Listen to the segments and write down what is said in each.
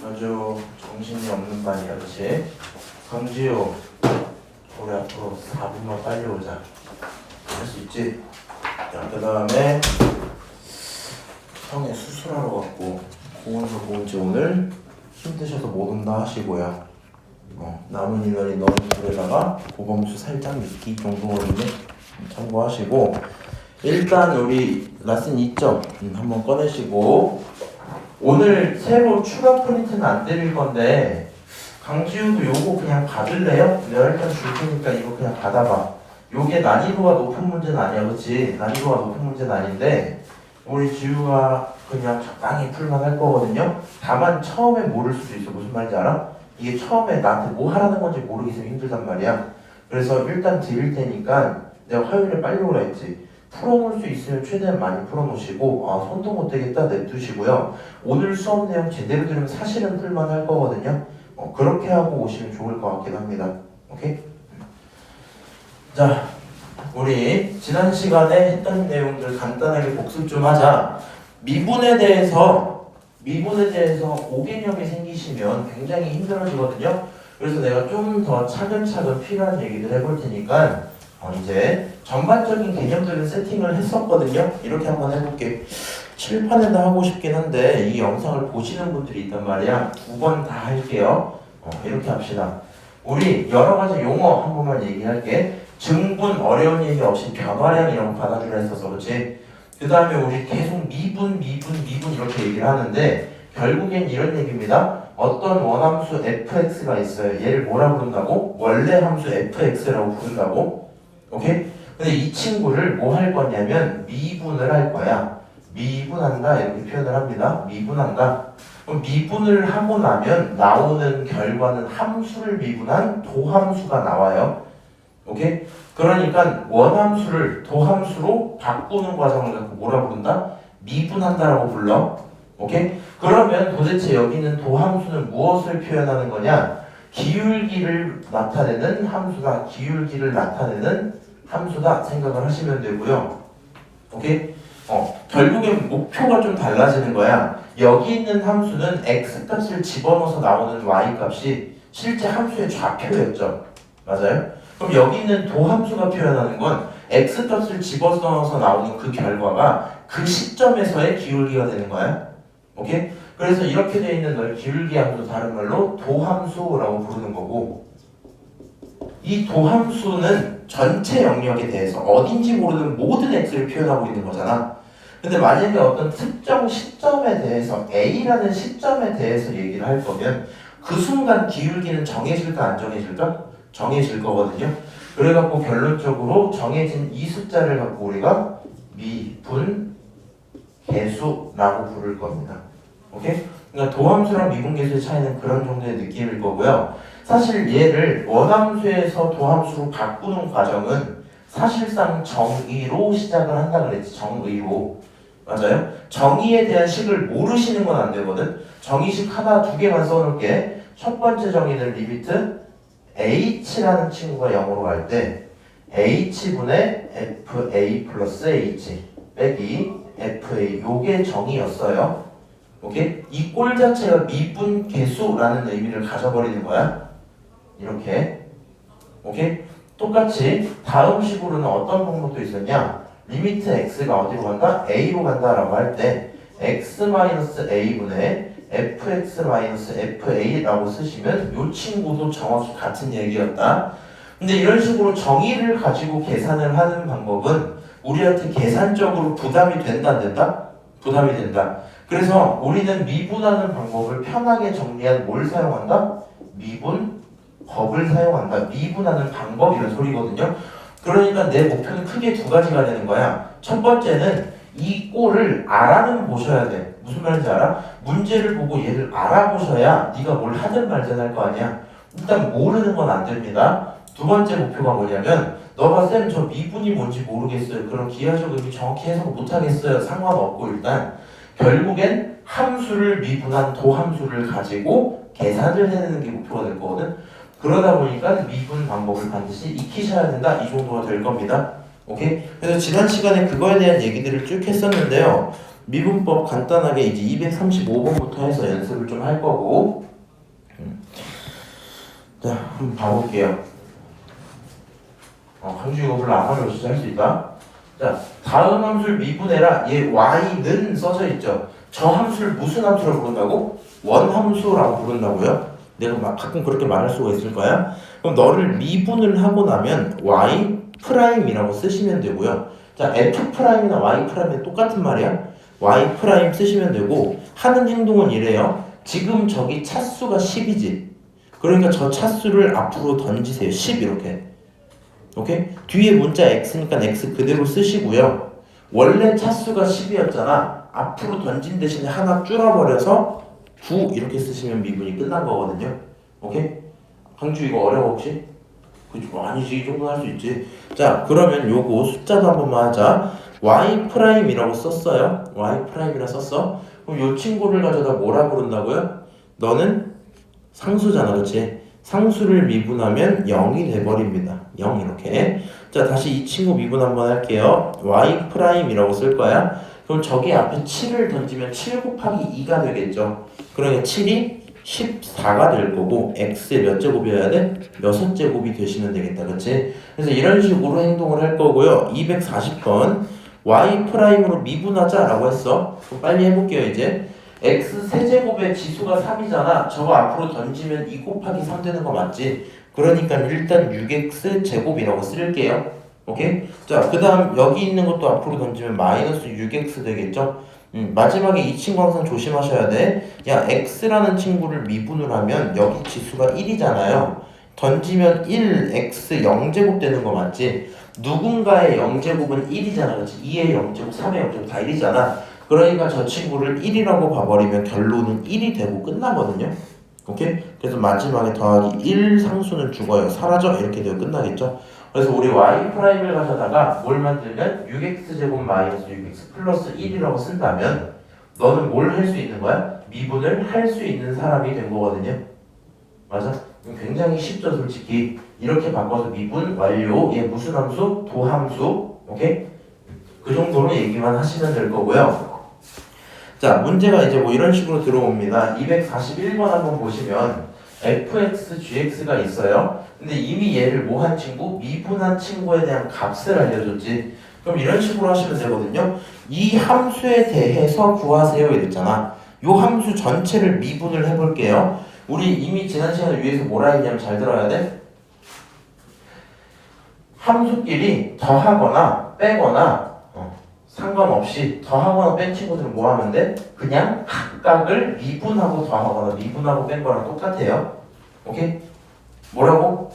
아주 정신이 없는 반이야, 그치? 강지우, 우리 앞으로 4분만 빨리 오자. 할 수 있지? 자, 그 다음에 형의 수술하러 갔고 고은서 고은지 오늘 힘드셔서 못 온다 하시고요. 남은 인원이 넣은 줄에다가 보범수 살짝 믿기 정도거든요. 참고하시고 일단 우리 라슨 2점 한번 꺼내시고 오늘 새로 추가 프린트는 안 드릴 건데 강지우도 요거 그냥 받을래요? 내가 일단 줄 테니까 이거 그냥 받아봐. 요게 난이도가 높은 문제는 아니야, 그치? 난이도가 높은 문제는 아닌데 우리 지우가 그냥 적당히 풀만 할 거거든요. 다만 처음에 모를 수도 있어. 무슨 말인지 알아? 이게 처음에 나한테 뭐 하라는 건지 모르겠으면 힘들단 말이야. 그래서 일단 드릴 테니까 내가 화요일에 빨리 오라 했지. 풀어놓을 수 있으면 최대한 많이 풀어놓으시고 손도 못 대겠다 냅두시고요. 오늘 수업 내용 제대로 들으면 사실은 풀만 할 거거든요. 그렇게 하고 오시면 좋을 것 같긴 합니다. 오케이? 자, 우리 지난 시간에 했던 내용들 간단하게 복습 좀 하자. 미분에 대해서 5개념이 생기시면 굉장히 힘들어지거든요. 그래서 내가 좀 더 차근차근 필요한 얘기들 해볼 테니까 이제 전반적인 개념들은 세팅을 했었거든요. 이렇게 한번 해볼게. 칠판에다 하고 싶긴 한데 이 영상을 보시는 분들이 있단 말이야. 2번 다 할게요. 이렇게 합시다. 우리 여러 가지 용어 한 번만 얘기할게. 증분 어려운 얘기 없이 변화량 이런 거 받아주려 했었어, 그렇지? 그 다음에 우리 계속 미분 이렇게 얘기를 하는데 결국엔 이런 얘기입니다. 어떤 원함수 fx가 있어요. 얘를 뭐라 부른다고? 원래 함수 fx라고 부른다고? 오케이? 근데 이 친구를 뭐 할 거냐면 미분을 할 거야. 미분한다 이렇게 표현을 합니다. 미분한다. 그럼 미분을 하고 나면 나오는 결과는 함수를 미분한 도함수가 나와요. 오케이? 그러니까 원함수를 도함수로 바꾸는 과정을 갖고 뭐라 부른다? 미분한다라고 불러. 오케이? 그러면 도대체 여기는 도함수는 무엇을 표현하는 거냐? 기울기를 나타내는 함수다. 기울기를 나타내는 함수다 생각을 하시면 되고요. 오케이? 결국엔 목표가 좀 달라지는 거야. 여기 있는 함수는 x값을 집어넣어서 나오는 y값이 실제 함수의 좌표였죠. 맞아요? 그럼 여기 있는 도함수가 표현하는 건 x값을 집어넣어서 나오는 그 결과가 그 시점에서의 기울기가 되는 거야. 오케이? 그래서 이렇게 되어 있는 걸 기울기 함수 다른 말로 도함수라고 부르는 거고 이 도함수는 전체 영역에 대해서 어딘지 모르는 모든 x를 표현하고 있는 거잖아. 근데 만약에 어떤 특정 시점에 대해서 A라는 시점에 대해서 얘기를 할 거면 그 순간 기울기는 정해질까 안 정해질까? 정해질 거거든요. 그래갖고 결론적으로 정해진 이 숫자를 갖고 우리가 미분 계수라고 부를 겁니다. 오케이? 그러니까 도함수랑 미분 계수의 차이는 그런 정도의 느낌일 거고요. 사실 얘를 원함수에서 도함수로 바꾸는 과정은 사실상 정의로 시작을 한다 그랬지. 정의로. 맞아요? 정의에 대한 식을 모르시는 건 안 되거든. 정의식 하나 두 개만 써놓을게. 첫 번째 정의는 리미트 h라는 친구가 0으로 갈 때 h분의 fa 플러스 h 빼기 fa 요게 정의였어요. 오케이? 이 꼴 자체가 미분 계수라는 의미를 가져버리는 거야. 이렇게. 오케이? 똑같이 다음 식으로는 어떤 방법도 있었냐? 리미트 x가 어디로 간다? a로 간다라고 할 때 x-a분의 fx-fa라고 쓰시면 이 친구도 정확히 같은 얘기였다. 근데 이런 식으로 정의를 가지고 계산을 하는 방법은 우리한테 계산적으로 부담이 된다 안 된다? 부담이 된다. 그래서 우리는 미분하는 방법을 편하게 정리한 뭘 사용한다? 미분법을 사용한다. 미분하는 방법 이런 소리거든요. 그러니까 내 목표는 크게 두 가지가 되는 거야. 첫 번째는 이 꼴을 알아보셔야 돼. 무슨 말인지 알아? 문제를 보고 얘를 알아보셔야 네가 뭘 하든 말든 할 거 아니야. 일단 모르는 건 안 됩니다. 두 번째 목표가 뭐냐면 너가 쌤 저 미분이 뭔지 모르겠어요. 그럼 기하적 의미 정확히 해석 못하겠어요. 상관없고 일단 결국엔 함수를 미분한 도함수를 가지고 계산을 해내는 게 목표가 될 거거든. 그러다 보니까 미분 방법을 반드시 익히셔야 된다. 이 정도가 될 겁니다. 오케이? 그래서 지난 시간에 그거에 대한 얘기들을 쭉 했었는데요. 미분법 간단하게 이제 235번부터 해서 연습을 좀 할 거고. 자, 한번 봐볼게요. 강주 이거 별로 안 하면 진짜 할 수 있다. 자, 다음 함수를 미분해라. 얘 y는 써져 있죠. 저 함수를 무슨 함수로 부른다고? 원함수라고 부른다고요? 내가 막 가끔 그렇게 말할 수가 있을 거야. 그럼 너를 미분을 하고 나면 y 프라임이라고 쓰시면 되고요. 자, f 프라임이나 y 프라임은 똑같은 말이야. y 프라임 쓰시면 되고 하는 행동은 이래요. 지금 저기 차수가 10이지. 그러니까 저 차수를 앞으로 던지세요. 10 이렇게. 오케이? 뒤에 문자 x니까 x 그대로 쓰시고요. 원래 차수가 10이었잖아. 앞으로 던진 대신에 하나 줄여버려서 9 이렇게 쓰시면 미분이 끝난 거거든요. 오케이? 강주 이거 어려워 혹시? 그죠? 아니지, 이 정도는 할 수 있지. 자, 그러면 요거 숫자도 한 번만 하자. y 프라임이라고 썼어요. y 프라임이라 썼어. 그럼 요 친구를 가져다 뭐라 부른다고요? 너는 상수잖아, 그렇지? 상수를 미분하면 0이 돼버립니다. 0 이렇게. 자, 다시 이 친구 미분 한번 할게요. y 프라임이라고 쓸 거야. 그럼 저기 앞에 7을 던지면 7 곱하기 2가 되겠죠. 그러니까 7이 14가 될 거고 x의 몇 제곱이어야 돼? 6제곱이 되시면 되겠다. 그치? 그래서 이런 식으로 행동을 할 거고요. 240번 y 프라임으로 미분하자 라고 했어. 그럼 빨리 해볼게요. 이제 x 세제곱의 지수가 3이잖아. 저거 앞으로 던지면 2 곱하기 3 되는 거 맞지? 그러니까 일단 6x 제곱이라고 쓸게요. 오케이? 자, 그 다음 여기 있는 것도 앞으로 던지면 마이너스 6x 되겠죠? 마지막에 이 친구 항상 조심하셔야 돼. 야, x라는 친구를 미분을 하면 여기 지수가 1이잖아요. 던지면 1x 0제곱 되는 거 맞지? 누군가의 0제곱은 1이잖아. 그렇지? 2의 0제곱, 3의 0제곱 다 1이잖아. 그러니까 저 친구를 1이라고 봐버리면 결론은 1이 되고 끝나거든요. 오케이? 그래서 마지막에 더하기 1 상수는 죽어요. 사라져. 이렇게 되어 끝나겠죠? 그래서 우리 y 프라임을 가져다가 뭘 만들면 6x제곱 마이너스 6x 플러스 1이라고 쓴다면 너는 뭘 할 수 있는 거야? 미분을 할 수 있는 사람이 된 거거든요. 맞아? 굉장히 쉽죠, 솔직히. 이렇게 바꿔서 미분 완료. 얘 무슨 함수? 도함수. 오케이? 그 정도로 얘기만 하시면 될 거고요. 자, 문제가 이제 뭐 이런 식으로 들어옵니다. 241번 한번 보시면 fx, gx가 있어요. 근데 이미 얘를 뭐 한 친구? 미분한 친구에 대한 값을 알려줬지. 그럼 이런 식으로 하시면 되거든요. 이 함수에 대해서 구하세요 이랬잖아. 요 함수 전체를 미분을 해볼게요. 우리 이미 지난 시간에 위에서 뭐라 했냐면 잘 들어야 돼. 함수끼리 더하거나 빼거나 상관없이 더하거나 뺀 친구들은 뭐 하면 돼? 그냥 각각을 미분하고 더하거나 미분하고 뺀 거랑 똑같아요. 오케이? 뭐라고?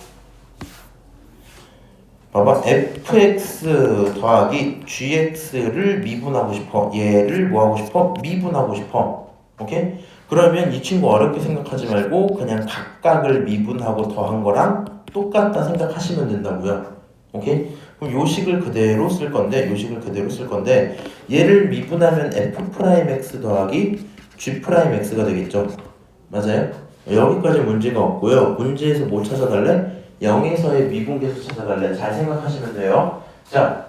봐봐. fx 더하기 gx를 미분하고 싶어. 얘를 뭐 하고 싶어? 미분하고 싶어. 오케이? 그러면 이 친구 어렵게 생각하지 말고 그냥 각각을 미분하고 더한 거랑 똑같다 생각하시면 된다고요. 오케이? 그럼 요식을 그대로 쓸 건데 얘를 미분하면 f'(x) 더하기 g'(x가 되겠죠. 맞아요? 여기까지 문제가 없고요. 문제에서 뭐 찾아갈래? 0에서의 미분계수 찾아갈래? 잘 생각하시면 돼요. 자,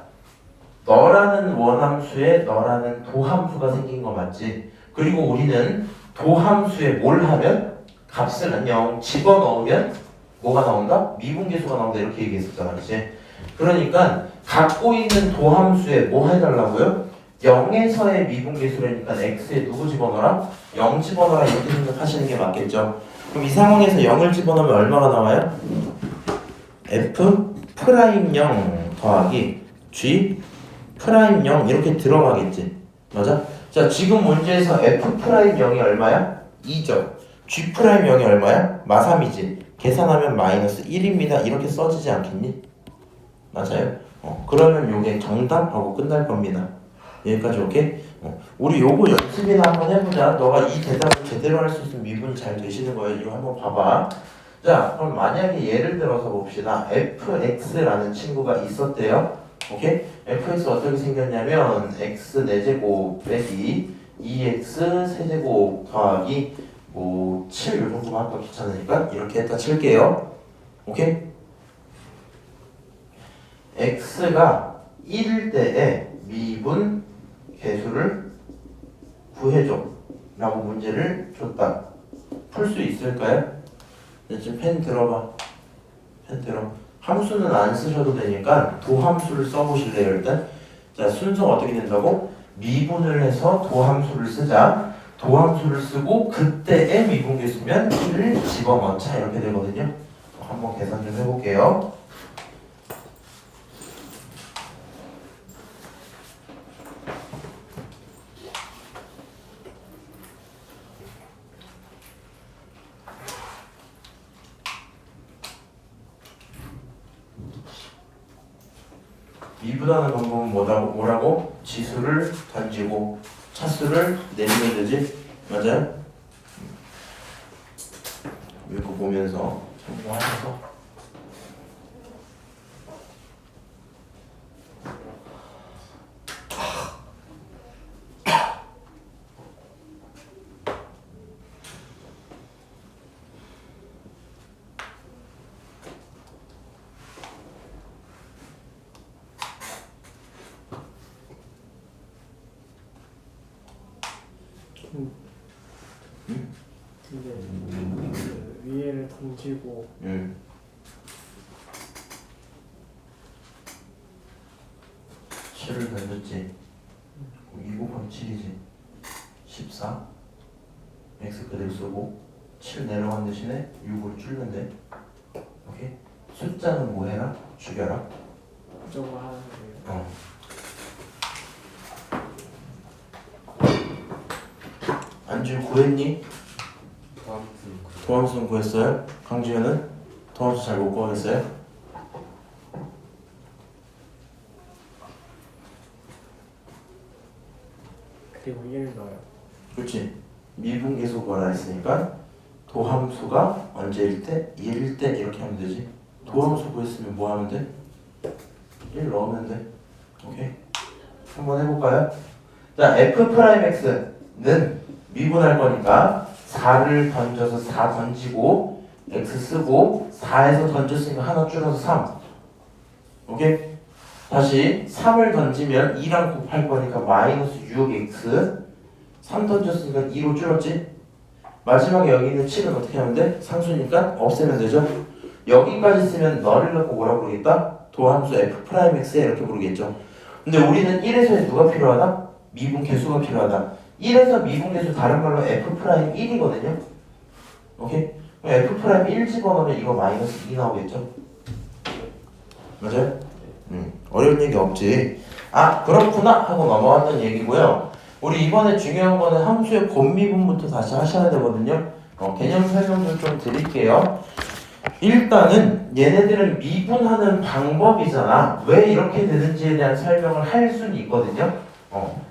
너라는 원함수에 너라는 도함수가 생긴 거 맞지? 그리고 우리는 도함수에 뭘 하면? 값을 안녕 집어넣으면 뭐가 나온다? 미분계수가 나온다 이렇게 얘기했었잖아. 그치? 그러니까 갖고 있는 도함수에 뭐 해달라고요? 0에서의 미분계수라니까 x에 누구 집어넣어라? 0 집어넣어라 이렇게 생각하시는 게 맞겠죠? 그럼 이 상황에서 0을 집어넣으면 얼마가 나와요? f 프라임 0 더하기 g 프라임 0 이렇게 들어가겠지. 맞아? 자, 지금 문제에서 f 프라임 0이 얼마야? 2죠. g 프라임 0이 얼마야? 마3이지. 계산하면 마이너스 1입니다. 이렇게 써지지 않겠니? 맞아요? 그러면 요게 정답하고 끝날 겁니다. 여기까지 오케이? 우리 요거 연습이나 한번 해보자. 너가 이 대답을 제대로 할 수 있으면 미분이 잘 되시는 거예요. 이거 한번 봐봐. 자, 그럼 만약에 예를 들어서 봅시다. fx라는 친구가 있었대요. 오케이? fx 어떻게 생겼냐면 x 4제곱 빼기 2x 세제곱 더하기 뭐 7 요정도만 할까 귀찮으니까 이렇게 했다 칠게요. 오케이? x가 1일 때에 미분 계수를 구해줘 라고 문제를 줬다. 풀 수 있을까요? 네, 지금 펜 들어봐. 펜 들어. 함수는 안 쓰셔도 되니까 도함수를 써보실래요 일단? 자, 순서가 어떻게 된다고? 미분을 해서 도함수를 쓰자. 도함수를 쓰고 그때의 미분계수면 1을 집어넣자 이렇게 되거든요. 한번 계산 좀 해볼게요. 미분하는 방법은 뭐라고? 지수를 던지고 차수를 내리면 되지? 맞아요? 이거 보면서 참고하셔서 근데 그 위에를 던지고 7을 던졌지. 2 곱하기 7이지. 14. x 그대로 쓰고 7 내려간 대신에 6으로 줄는데. 오케이? 숫자는 뭐 해라? 죽여라. 저거 하는 거예요. 안주 구했니? 도함수는 구했어요? 강지현은? 도함수 잘 못 구하겠어요? 그리고 1 넣어요. 그렇지. 미분계수 구하라 했으니까 도함수가 언제일 때? 1일 때 이렇게 하면 되지. 도함수 구했으면 뭐 하면 돼? 1 넣으면 돼. 오케이? 한번 해볼까요? 자, f'x는 미분할 거니까 4를 던져서 4 던지고 x 쓰고 4에서 던졌으니까 하나 줄여서 3. 오케이? 다시 3을 던지면 2랑 곱할 거니까 마이너스 6x 3 던졌으니까 2로 줄였지? 마지막에 여기 있는 7은 어떻게 하면 돼? 상수니까 없애면 되죠? 여기까지 쓰면 너를 갖고 뭐라고 부르겠다? 도함수 f'x에 이렇게 부르겠죠. 근데 우리는 1에서 누가 필요하다? 미분계수가 필요하다. 1에서 미분계수 다른 말로 f'1이거든요. 오케이? 그럼 f'1 집어넣으면 이거 마이너스 2 나오겠죠? 맞아요? 어려운 얘기 없지. 아, 그렇구나 하고 넘어갔던 얘기고요. 우리 이번에 중요한 거는 함수의 곱미분부터 다시 하셔야 되거든요. 개념 설명 좀 드릴게요. 일단은 얘네들은 미분하는 방법이잖아. 왜 이렇게 되는지에 대한 설명을 할 수는 있거든요.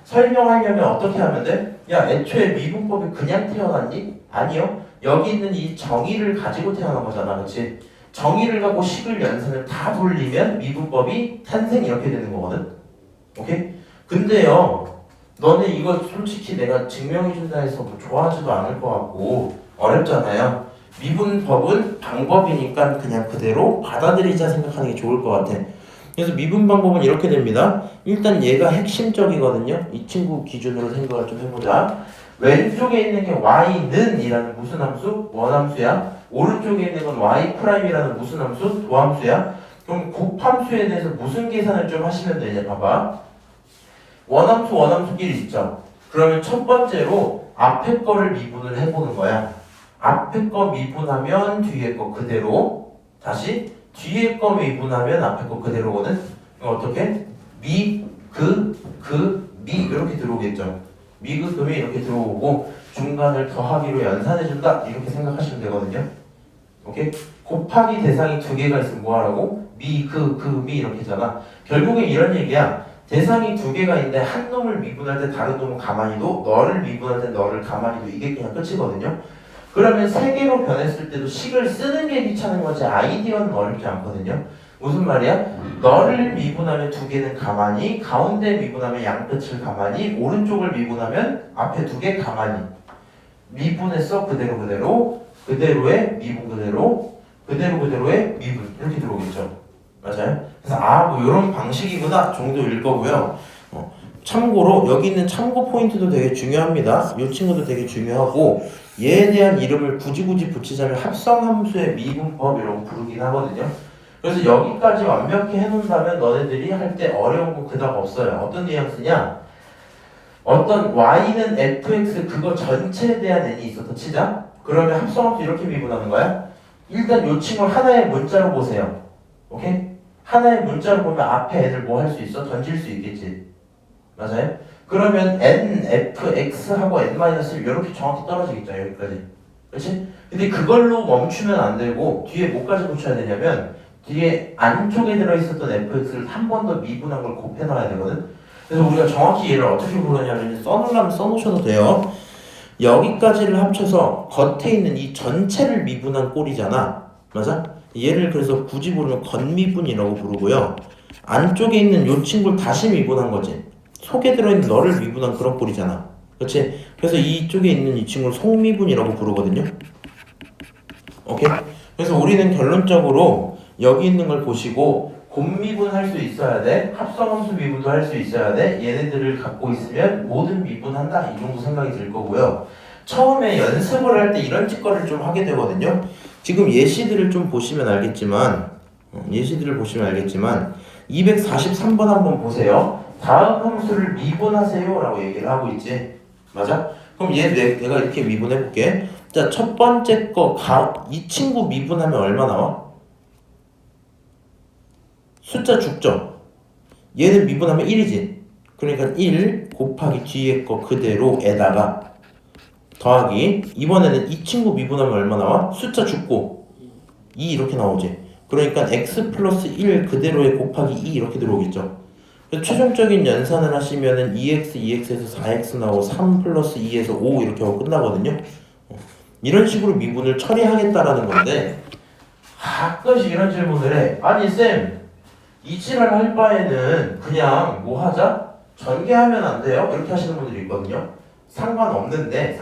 설명하려면 어떻게 하면 돼? 야, 애초에 미분법이 그냥 태어났니? 아니요. 여기 있는 이 정의를 가지고 태어난 거잖아. 그치? 정의를 갖고 식을 연산을 다 돌리면 미분법이 탄생 이렇게 되는 거거든. 오케이? 근데요, 너네 이거 솔직히 내가 증명해준다 해서 뭐 좋아하지도 않을 것 같고 어렵잖아요. 미분법은 방법이니까 그냥 그대로 받아들이자 생각하는 게 좋을 것 같아. 그래서 미분 방법은 이렇게 됩니다. 일단 얘가 핵심적이거든요. 이 친구 기준으로 생각을 좀 해보자. 왼쪽에 있는 게 y는 이라는 무슨 함수? 원함수야. 오른쪽에 있는 건 y'이라는 무슨 함수? 도함수야. 그럼 곱함수에 대해서 무슨 계산을 좀 하시면 되냐 봐봐. 원함수끼리 있죠. 그러면 첫 번째로 앞에 거를 미분을 해보는 거야. 앞에 거 미분하면 뒤에 거 그대로. 다시 뒤에 거 미분하면 앞에 거 그대로거든. 그럼 어떻게? 미, 미 이렇게 들어오겠죠. 미, 미 이렇게 들어오고 중간을 더하기로 연산해준다 이렇게 생각하시면 되거든요. 오케이? 곱하기 대상이 두 개가 있으면 뭐하라고? 미, 미 이렇게잖아. 결국엔 이런 얘기야. 대상이 두 개가 있는데 한 놈을 미분할 때 다른 놈은 가만히 둬, 너를 미분할 때 너를 가만히 둬. 이게 그냥 끝이거든요. 그러면 세 개로 변했을 때도 식을 쓰는 게 귀찮은 거지 아이디어는 어렵지 않거든요. 무슨 말이야? 너를 미분하면 두 개는 가만히, 가운데 미분하면 양끝을 가만히, 오른쪽을 미분하면 앞에 두 개 가만히. 미분했어 그대로의 미분 그대로의 미분 이렇게 들어오겠죠. 맞아요? 그래서 뭐 이런 방식이구나 정도일 거고요. 참고로 여기 있는 참고 포인트도 되게 중요합니다. 이 친구도 되게 중요하고 얘에 대한 이름을 굳이 붙이자면 합성함수의 미분법이라고 부르긴 하거든요. 그래서 여기까지 완벽히 해놓는다면 너네들이 할 때 어려운 거 그닥 없어요. 어떤 뉘앙스냐? 어떤 y는 fx 그거 전체에 대한 n이 있었다 치자. 그러면 합성함수 이렇게 미분하는 거야. 일단 이 친구를 하나의 문자로 보세요. 오케이? 하나의 문자로 보면 앞에 n을 뭐 할 수 있어? 던질 수 있겠지. 맞아요? 그러면 n, fx하고 n-1 이렇게 정확히 떨어지겠죠. 여기까지. 그렇지? 근데 그걸로 멈추면 안 되고 뒤에 뭐까지 붙여야 되냐면 뒤에 안쪽에 들어있었던 fx를 한 번 더 미분한 걸 곱해놔야 되거든. 그래서 우리가 정확히 얘를 어떻게 부르냐면 써놓으려면 써놓으셔도 돼요. 여기까지를 합쳐서 겉에 있는 이 전체를 미분한 꼴이잖아. 맞아? 얘를 그래서 굳이 부르면 겉미분이라고 부르고요. 안쪽에 있는 요 친구를 다시 미분한 거지. 속에 들어있는 너를 미분한 그런 꼴이잖아. 그렇지? 그래서 이쪽에 있는 이 친구를 속미분이라고 부르거든요. 오케이? 그래서 우리는 결론적으로 여기 있는 걸 보시고 곱미분 할 수 있어야 돼. 합성함수 미분도 할 수 있어야 돼. 얘네들을 갖고 있으면 모든 미분한다. 이 정도 생각이 들 거고요. 처음에 연습을 할 때 이런 짓거리를 좀 하게 되거든요. 지금 예시들을 좀 보시면 알겠지만 243번 한번 보세요. 다음 함수를 미분하세요 라고 얘기를 하고 있지. 맞아? 그럼 내가 이렇게 미분해 볼게. 자, 첫 번째 거 이 친구 미분하면 얼마 나와? 숫자 죽죠? 얘는 미분하면 1이지. 그러니까 1 곱하기 뒤에 거 그대로에다가 더하기 이번에는 이 친구 미분하면 얼마 나와? 숫자 죽고 2 이렇게 나오지. 그러니까 x 플러스 1 그대로에 곱하기 2 이렇게 들어오겠죠. 그래서 최종적인 연산을 하시면은 2x, 2x에서 4x 나오고 3 플러스 2에서 5 이렇게 하고 끝나거든요. 이런 식으로 미분을 처리하겠다라는 건데 가끔씩 이런 질문을 해. 아니 쌤 이치를 할 바에는 그냥 뭐 하자? 전개하면 안 돼요? 이렇게 하시는 분들이 있거든요. 상관없는데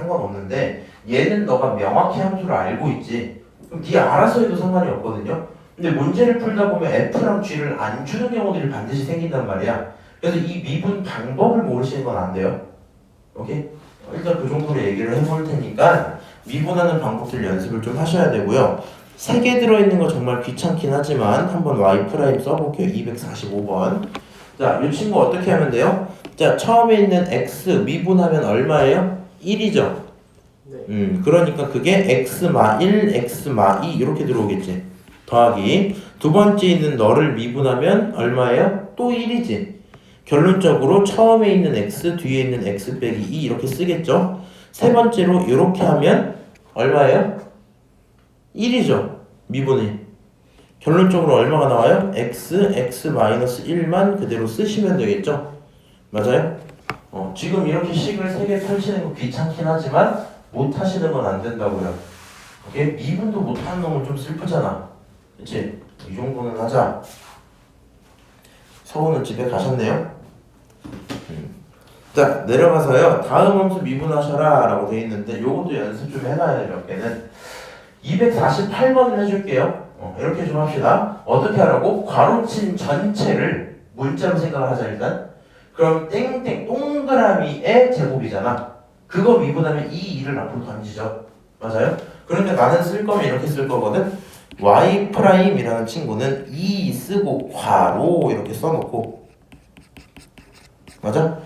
얘는 너가 명확히 함수를 알고 있지. 그럼 네 알아서 해도 상관이 없거든요. 근데 문제를 풀다 보면 F랑 G를 안 주는 경우들이 반드시 생긴단 말이야. 그래서 이 미분 방법을 모르시는 건 안 돼요. 오케이? 일단 그 정도로 얘기를 해볼 테니까 미분하는 방법들 연습을 좀 하셔야 되고요. 3개 들어있는 거 정말 귀찮긴 하지만 한번 y' 써볼게요. 245번. 자, 이 친구 어떻게 하면 돼요? 자, 처음에 있는 x 미분하면 얼마예요? 1이죠. 네. 그러니까 그게 x마 1, x마 2 이렇게 들어오겠지. 더하기 두 번째 있는 너를 미분하면 얼마예요? 또 1이지. 결론적으로 처음에 있는 x, 뒤에 있는 x 빼기 2 이렇게 쓰겠죠. 세 번째로 이렇게 하면 얼마예요? 1이죠. 미분이. 결론적으로 얼마가 나와요? x-1만 그대로 쓰시면 되겠죠. 맞아요? 지금 이렇게 식을 3개 펼치는 거 귀찮긴 하지만 못 하시는 건 안 된다고요. 이게 미분도 못하는 놈은 좀 슬프잖아. 그치? 이 정도는 하자. 서우는 집에 가셨네요? 자, 내려가서요. 다음 함수 미분하셔라 라고 돼 있는데 요것도 연습 좀 해놔야 돼요. 몇 개는. 248번을 해줄게요. 이렇게 좀 합시다. 어떻게 하라고? 괄호친 전체를 문자로 생각하자 일단. 그럼 땡땡 동그라미의 제곱이잖아. 그거 미분하면 이 2를 앞으로 던지죠. 맞아요? 그런데 나는 쓸 거면 이렇게 쓸 거거든. y'이라는 친구는 2 쓰고 괄호 이렇게 써놓고 맞아?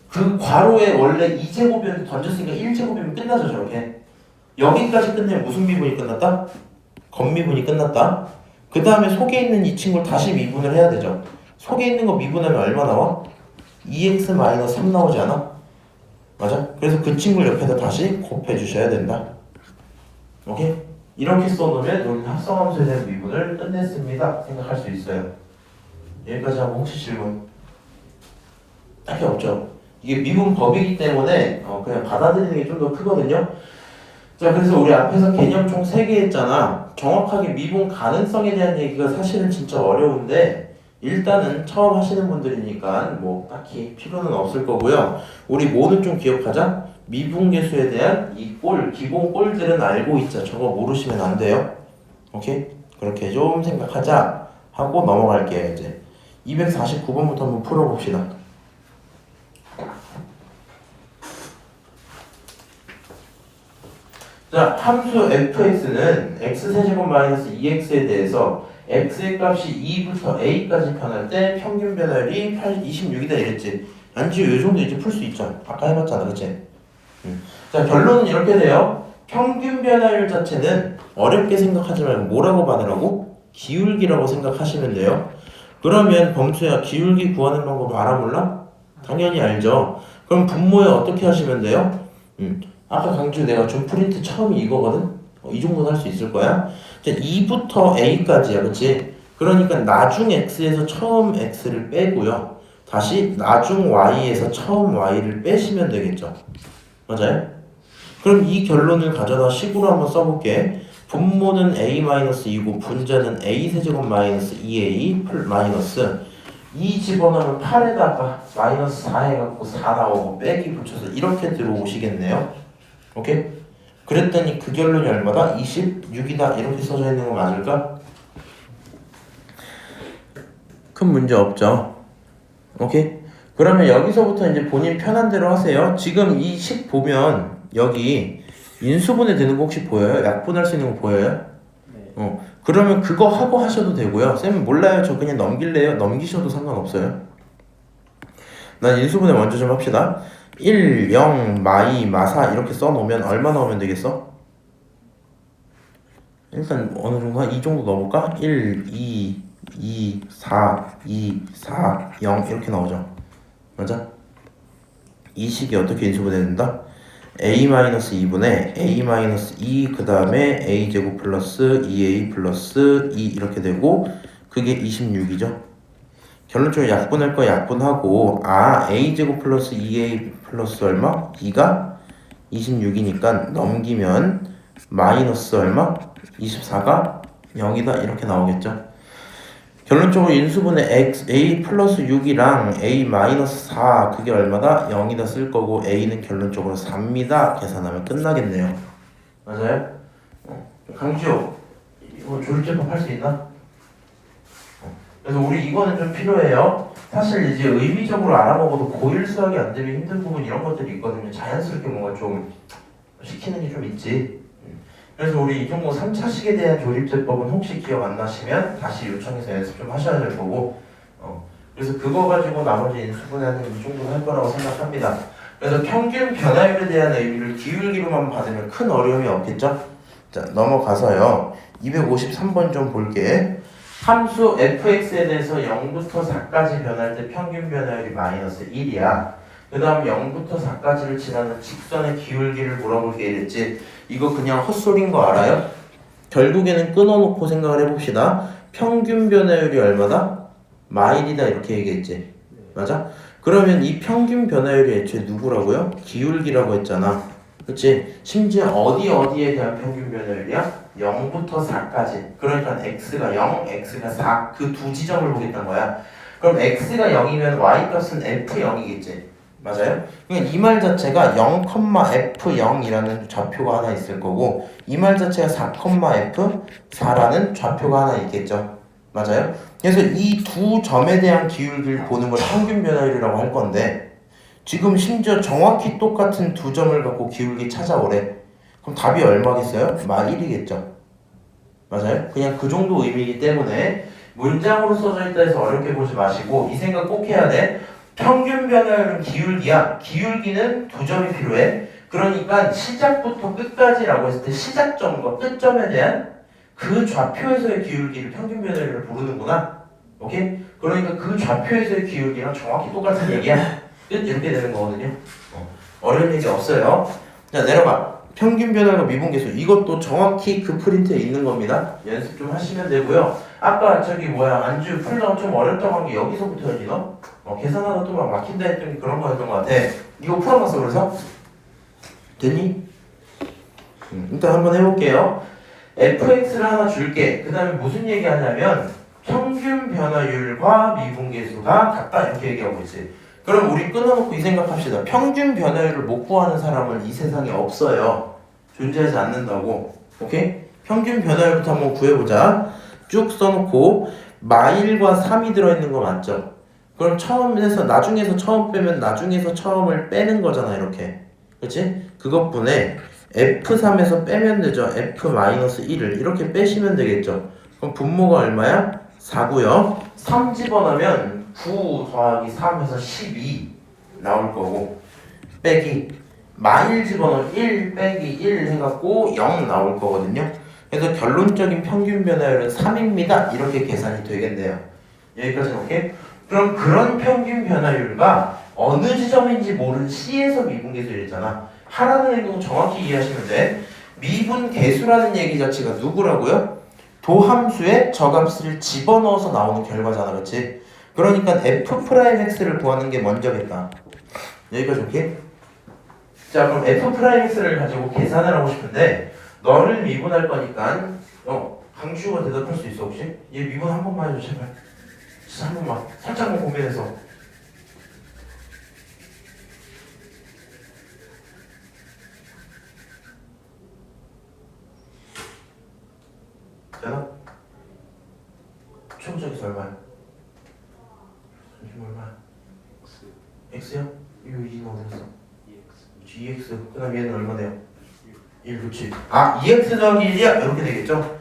그 괄호에 원래 2제곱이었는데 던졌으니까 1제곱이면 끝나죠 저렇게. 여기까지 끝내면 무슨 미분이 끝났다? 겉미분이 끝났다. 그 다음에 속에 있는 이 친구를 다시 미분을 해야 되죠. 속에 있는 거 미분하면 얼마 나와? 2x-3 나오지 않아? 맞아? 그래서 그 친구를 옆에다 다시 곱해 주셔야 된다. 오케이? 이렇게 써놓으면 여기 합성함수에 대한 미분을 끝냈습니다. 생각할 수 있어요. 여기까지 하고 혹시 질문? 딱히 없죠? 이게 미분법이기 때문에 그냥 받아들이는 게 좀 더 크거든요. 자, 그래서 우리 앞에서 개념 총 3개 했잖아. 정확하게 미분 가능성에 대한 얘기가 사실은 진짜 어려운데 일단은 처음 하시는 분들이니까 뭐 딱히 필요는 없을 거고요. 우리 뭐는 좀 기억하자. 미분계수에 대한 이 기본 꼴들은 알고 있자. 저거 모르시면 안 돼요. 오케이? 그렇게 좀 생각하자 하고 넘어갈게요. 이제 249번부터 한번 풀어봅시다. 자, 함수 fx는 x세제곱 마이너스 2x에 대해서 x의 값이 2부터 a까지 변할 때 평균 변화율이 26이다 이랬지. 안지우 이 정도 이제 풀 수 있죠. 아까 해봤잖아, 그치? 자, 결론은 이렇게 돼요. 평균 변화율 자체는 어렵게 생각하지 말고 뭐라고 받으라고? 기울기라고 생각하시면 돼요. 그러면 범수야, 기울기 구하는 방법 알아 몰라? 당연히 알죠. 그럼 분모에 어떻게 하시면 돼요? 아까 강주 내가 준 프린트 처음이 이거거든? 이 정도는 할 수 있을 거야. 자, 2부터 a까지야, 그치? 그러니까 나중 x에서 처음 x를 빼고요. 다시 나중 y에서 처음 y를 빼시면 되겠죠. 맞아요? 그럼 이 결론을 가져다 식으로 한번 써볼게. 분모는 a-2고 분자는 a세제곱 마이너스 2a 마이너스 2 집어넣으면 8에다가 마이너스 4 해갖고 4 나오고 빼기 붙여서 이렇게 들어오시겠네요. 오케이? 그랬더니 그 결론이 얼마다? 26이다 이렇게 써져 있는 거 맞을까? 큰 문제 없죠. 오케이? 그러면 여기서부터 이제 본인 편한 대로 하세요. 지금 이 식 보면 여기 인수분해 되는 거 혹시 보여요? 약분할 수 있는 거 보여요? 네. 그러면 그거 하고 하셔도 되고요. 쌤은 몰라요. 저 그냥 넘길래요. 넘기셔도 상관없어요. 난 인수분해 먼저 좀 합시다. 1, 0, 마이, 마사 이렇게 써놓으면 얼마 나오면 되겠어? 일단 어느 정도 한 이 정도 넣어볼까? 1, 2, 4, 2, 4, 0 이렇게 나오죠. 맞아? 이 식이 어떻게 인수분해 된다? a-2분의 a-2 그 다음에 a제곱 플러스 2a 플러스 2 이렇게 되고 그게 26이죠. 결론적으로 약분할 거 약분하고 a제곱 플러스 2a 플러스 얼마? 2가 26이니까 넘기면 마이너스 얼마? 24가 0이다 이렇게 나오겠죠. 결론적으로 인수분해 a 플러스 6이랑 a 마이너스 4 그게 얼마다? 0이다 쓸 거고 a는 결론적으로 3입니다. 계산하면 끝나겠네요. 맞아요? 강지호 이거 조립제법 할 수 있나? 그래서 우리 이거는 좀 필요해요. 사실 이제 의미적으로 알아먹어도 고1 수학이 안 되면 힘든 부분 이런 것들이 있거든요. 자연스럽게 뭔가 좀 시키는 게 좀 있지. 그래서 우리 이종모 3차식에 대한 조립제법은 혹시 기억 안 나시면 다시 요청해서 연습 좀 하셔야 될 거고 그래서 그거 가지고 나머지 인수분해는 이 정도 할 거라고 생각합니다. 그래서 평균 변화율에 대한 의미를 기울기로만 받으면 큰 어려움이 없겠죠? 자, 넘어가서요. 253번 좀 볼게. 함수 fx에 대해서 0부터 4까지 변할 때 평균 변화율이 마이너스 1이야. 그 다음 0부터 4까지를 지나는 직선의 기울기를 물어볼 게 이랬지. 이거 그냥 헛소리인 거 알아요? 결국에는 끊어놓고 생각을 해봅시다. 평균 변화율이 얼마다? 마일이다 이렇게 얘기했지. 맞아? 그러면 이 평균 변화율이 애초에 누구라고요? 기울기라고 했잖아. 그치? 심지어 어디에 대한 평균 변화율이야? 0부터 4까지. 그러니까 x가 0, x가 4 그 두 지점을 보겠다는 거야. 그럼 x가 0이면 y값은 f0이겠지. 맞아요? 그러니까 이 말 자체가 0,f0이라는 좌표가 하나 있을 거고 이 말 자체가 4,f4라는 좌표가 하나 있겠죠. 맞아요? 그래서 이 두 점에 대한 기울기를 보는 걸 평균 변화율이라고 할 건데 지금 심지어 정확히 똑같은 두 점을 갖고 기울기 찾아오래. 그럼 답이 얼마겠어요? 마1이겠죠. 맞아요? 그냥 그 정도 의미이기 때문에 문장으로 써져 있다 해서 어렵게 보지 마시고 이 생각 꼭 해야 돼. 평균 변화율은 기울기야. 기울기는 두 점이 필요해. 그러니까 시작부터 끝까지라고 했을 때 시작점과 끝점에 대한 그 좌표에서의 기울기를 평균 변화율을 부르는구나. 오케이? 그러니까 그 좌표에서의 기울기랑 정확히 똑같은 얘기야. 끝 이렇게 되는 거거든요. 어려운 얘기 없어요. 자, 내려가. 평균 변화율과 미분계수 이것도 정확히 그 프린트에 있는 겁니다. 연습 좀 하시면 되고요. 아까 저기 안주 풀다가 좀 어렵다고 한 게 여기서부터였지 너? 계산하다 또 막 막힌다 했더니 그런 거였던 것 같아. 이거 풀어봤어 그래서? 됐니? 일단 한번 해볼게요. fx를 하나 줄게. 그 다음에 무슨 얘기 하냐면 평균 변화율과 미분계수가 같다 이렇게 얘기하고 있지. 그럼 우리 끊어놓고 이 생각합시다. 평균 변화율을 못 구하는 사람은 이 세상에 없어요. 존재하지 않는다고. 오케이? 평균 변화율부터 한번 구해보자. 쭉 써놓고 마일과 3이 들어있는 거 맞죠? 그럼 처음에서 나중에서 처음 빼면 나중에서 처음을 빼는 거잖아 이렇게. 그치? 그것분에 F3에서 빼면 되죠. F-1을 이렇게 빼시면 되겠죠. 그럼 분모가 얼마야? 4고요. 3 집어넣으면 9 더하기 3에서 12 나올 거고 빼기 마일 집어넣으면 1 빼기 1 해갖고 0 나올 거거든요. 그래서 결론적인 평균 변화율은 3입니다. 이렇게 계산이 되겠네요. 여기까지는 오케이? 그럼 그런 평균 변화율과 어느 지점인지 모르는 C에서 미분계수였잖아. 하라는 행동 정확히 이해하시면 돼. 미분계수라는 얘기 자체가 누구라고요? 도함수에 저값을 집어넣어서 나오는 결과잖아, 그렇지? 그러니까 F'X를 구하는 게 먼저겠다. 여기까지 오케이? 자, 그럼 F'X를 가지고 계산을 하고 싶은데 너를 미분할 거니까 강주가 대답할 수 있어 혹시? 얘 미분 한 번만 해줘 제발. 진짜 한 번만 살짝만 고민해서. 되나? 초점에서 얼마야? 지금 얼마야? X야? 이거 이는 어디 갔어? EX. 그 다음 얘는 얼마 돼요? 1 그렇지. 아 2x 더하기 1이야? 이렇게 되겠죠?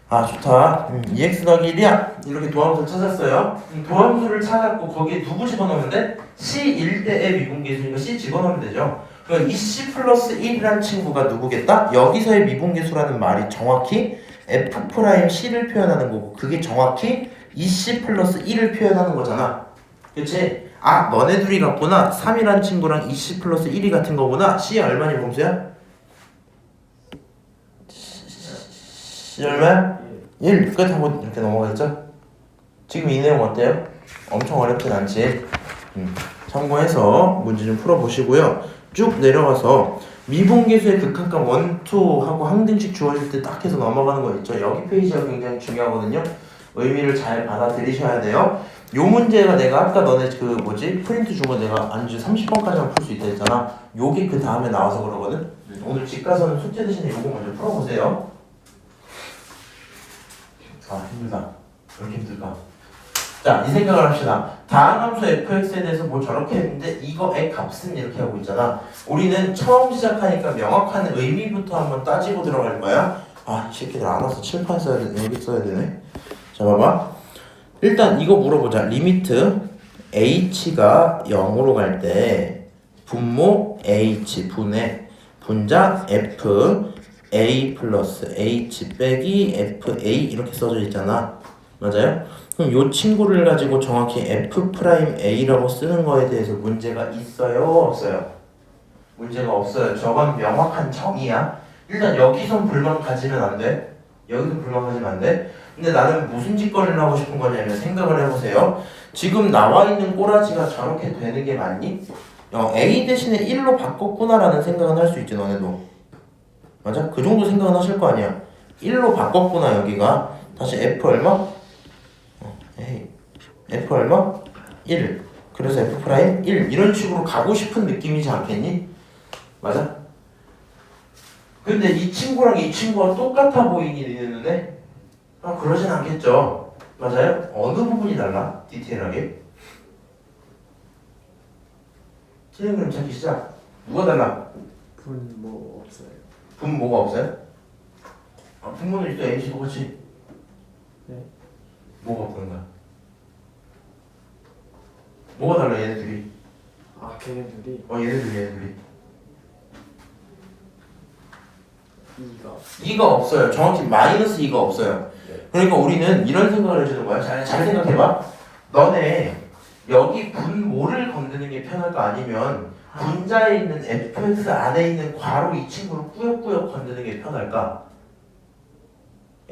아 좋다. 2x 더하기 1이야? 이렇게 도함수를 찾았어요. 도함수를 찾았고 거기에 누구 집어넣으면 돼? C1대의 미분계수니까 C 집어넣으면 되죠. 그러니까 이 C 플러스 1이라는 친구가 누구겠다? 여기서의 미분계수라는 말이 정확히 F'C를 표현하는 거고 그게 정확히 이 C 플러스 1을 표현하는 거잖아. 그치? 아 너네 둘이 같구나. 3이라는 친구랑 이 C 플러스 1이 같은 거구나. C 얼마니 범수야? C 얼마야? 1 끝하고 이렇게 넘어가겠죠? 지금 이 내용 어때요? 엄청 어렵진 않지? 참고해서 문제 좀 풀어보시고요. 쭉 내려가서 미분계수의 극한값 1, 2하고 항등식 주어질 때 딱 해서 넘어가는 거 있죠? 여기 페이지가 굉장히 중요하거든요. 의미를 잘 받아들이셔야 돼요. 요 문제가 내가 아까 너네 프린트 준 거 내가 안주 30번까지만 풀 수 있다 했잖아. 요게 그 다음에 나와서 그러거든. 오늘 집 가서는 숙제 대신에 요거 먼저 풀어보세요. 아 힘들다. 왜 이렇게 힘들까? 자, 이 생각을 합시다. 다항함수 fx에 대해서 뭐 저렇게 했는데 이거의 값은 이렇게 하고 있잖아. 우리는 처음 시작하니까 명확한 의미부터 한번 따지고 들어갈 거야. 아, 이 새끼들 안 와서 칠판 써야 되네. 여기 써야 되네. 자, 봐봐. 일단 이거 물어보자. 리미트 h가 0으로 갈 때 분모 h 분의 분자 f a 플러스 h 빼기 f a 이렇게 써져 있잖아. 맞아요? 그럼 이 친구를 가지고 정확히 F'A라고 쓰는 거에 대해서 문제가 있어요? 없어요? 문제가 없어요. 저건 명확한 정의야. 일단 여기선 불만 가지면 안 돼. 여기서 불만 가지면 안 돼. 근데 나는 무슨 짓거리를 하고 싶은 거냐면 생각을 해보세요. 지금 나와 있는 꼬라지가 저렇게 되는 게 맞니? A 대신에 1로 바꿨구나라는 생각은 할 수 있지 너네도. 맞아? 그 정도 생각은 하실 거 아니야. 1로 바꿨구나 여기가. 다시 F 얼마? F 얼마? 1. 그래서 F' 1 이런 식으로 가고 싶은 느낌이지 않겠니? 맞아? 근데 이 친구랑 이 친구가 똑같아 보이니 내 눈에? 아 그러진 않겠죠. 맞아요? 어느 부분이 달라? 디테일하게 틀린 그림 찾기 시작. 누가 달라? 분뭐 없어요. 분모가 없어요? 아 분모는 있어. A씨 똑같이. 네. 뭐가 없는 거야? 뭐가 달라 얘네 둘이? 아 걔네들이 얘네 둘이 2가 2가 없어요. 정확히 마이너스 2가 없어요. 그러니까 우리는 이런 생각을 해주는 거야. 잘 생각해봐. 너네 여기 분모를 건드는 게 편할까? 아니면 분자에 있는 fx 안에 있는 괄호 이 친구를 꾸역꾸역 건드는 게 편할까?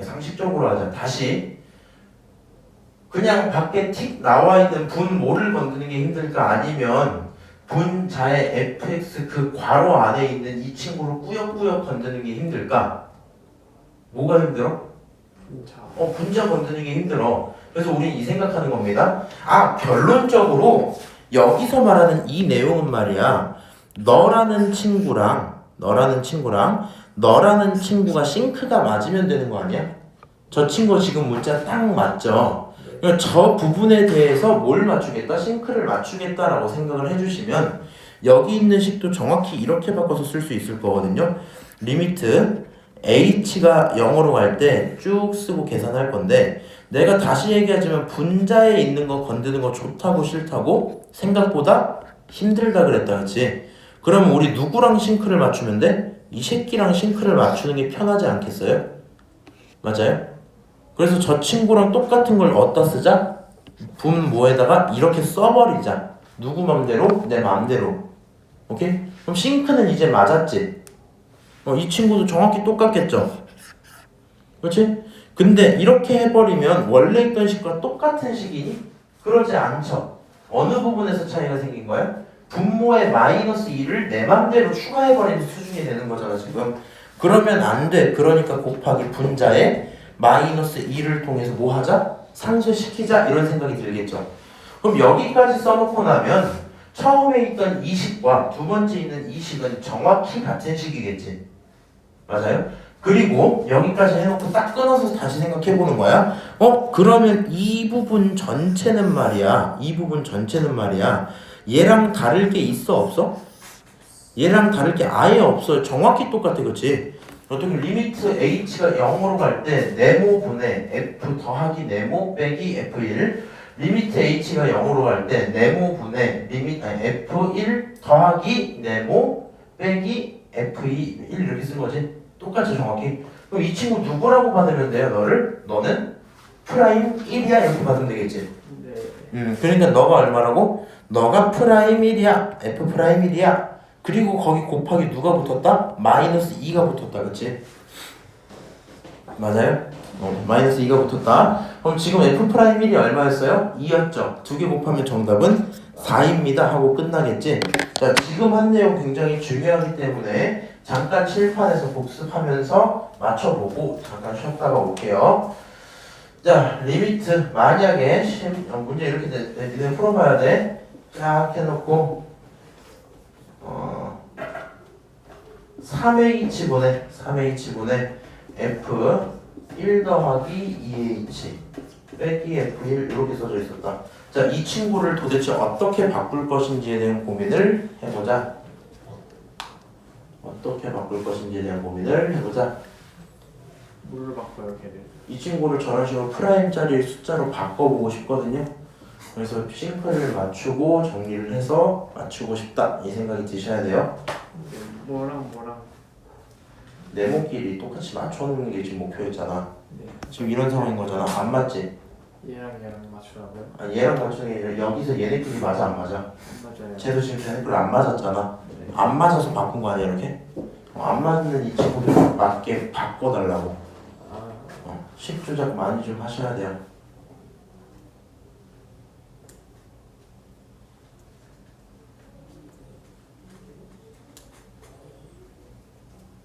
상식적으로 하자. 다시 그냥 밖에 틱 나와 있는 분모를 건드는 게 힘들까? 아니면 분자의 fx 그 괄호 안에 있는 이 친구를 꾸역꾸역 건드는 게 힘들까? 뭐가 힘들어? 분자 분자 건드는 게 힘들어. 그래서 우리는 이 생각하는 겁니다. 아, 결론적으로 여기서 말하는 이 내용은 말이야. 너라는 친구가 싱크가 맞으면 되는 거 아니야? 저 친구 지금 문자 딱 맞죠? 그러니까 저 부분에 대해서 뭘 맞추겠다? 싱크를 맞추겠다라고 생각을 해주시면 여기 있는 식도 정확히 이렇게 바꿔서 쓸 수 있을 거거든요. 리미트 h가 0으로 갈 때 쭉 쓰고 계산할 건데, 내가 다시 얘기하자면 분자에 있는 거 건드는 거 좋다고 싫다고? 생각보다 힘들다 그랬다, 그치? 그러면 우리 누구랑 싱크를 맞추면 돼? 이 새끼랑 싱크를 맞추는 게 편하지 않겠어요? 맞아요? 그래서 저 친구랑 똑같은 걸 어디다 쓰자? 분모에다가 이렇게 써버리자. 누구 맘대로? 내 맘대로. 오케이? 그럼 싱크는 이제 맞았지? 이 친구도 정확히 똑같겠죠? 그렇지? 근데 이렇게 해버리면 원래 있던 식과 똑같은 식이니? 그러지 않죠. 어느 부분에서 차이가 생긴 거야? 분모에 마이너스 2를 내 맘대로 추가해버리는 수준이 되는 거잖아 지금. 그러면 안 돼. 그러니까 곱하기 분자에 마이너스 2를 통해서 뭐 하자? 상쇄시키자, 이런 생각이 들겠죠. 그럼 여기까지 써놓고 나면 처음에 있던 이 식과 두 번째 있는 이 식은 정확히 같은 식이겠지. 맞아요? 그리고 여기까지 해놓고 딱 끊어서 다시 생각해보는 거야. 그러면 이 부분 전체는 말이야. 이 부분 전체는 말이야. 얘랑 다를 게 있어 없어? 얘랑 다를 게 아예 없어요. 정확히 똑같아, 그치? 어떻게 리미트 h가 0으로 갈 때 네모분의 f 더하기 네모 빼기 f1, 리미트 h가 0으로 갈 때 네모분의 f1 더하기 네모 빼기 f2 1 이렇게 쓴 거지. 똑같이 정확히. 그럼 이 친구 누구라고 받으면 돼요? 너는 프라임 1이야 이렇게 받으면 되겠지. 네. 그러니까 너가 얼마라고? 너가 프라임 1이야. f 프라임 1이야. 그리고 거기 곱하기 누가 붙었다? 마이너스 2가 붙었다. 그치? 맞아요? 마이너스 2가 붙었다. 그럼 지금 f 프라임 1이 얼마였어요? 2였죠. 두 개 곱하면 정답은 4입니다 하고 끝나겠지? 자, 지금 한 내용 굉장히 중요하기 때문에 잠깐 칠판에서 복습하면서 맞춰보고 잠깐 쉬었다가 올게요. 자, 리미트 만약에 문제 이렇게 니네 풀어봐야 돼. 쫙 해놓고 3H 분의 F 1 더하기 2H 빼기 F1 이렇게 써져 있었다. 자, 이 친구를 도대체 어떻게 바꿀 것인지에 대한 고민을 해보자. 어떻게 바꿀 것인지에 대한 고민을 해보자. 뭘로 바꿔요, 걔를? 이 친구를 저런 식으로 프라임짜리 숫자로 바꿔보고 싶거든요. 그래서 싱크를 맞추고 정리를 해서 맞추고 싶다, 이 생각이 드셔야 돼요. 네, 뭐랑 네모끼리 똑같이 맞춰놓는 게 지금 목표였잖아. 네. 지금 이런 상황인 거잖아. 안 맞지? 얘랑 맞추라고요? 얘랑 맞추는 게 아니라 여기서 얘네끼리 맞아 안 맞아? 안 맞아요. 쟤도 지금 쟤네끼리 안 맞았잖아. 네. 안 맞아서 바꾼 거 아니야 이렇게? 안 맞는 이 친구들 맞게 바꿔달라고. 아, 10조작 많이 좀 하셔야 돼요.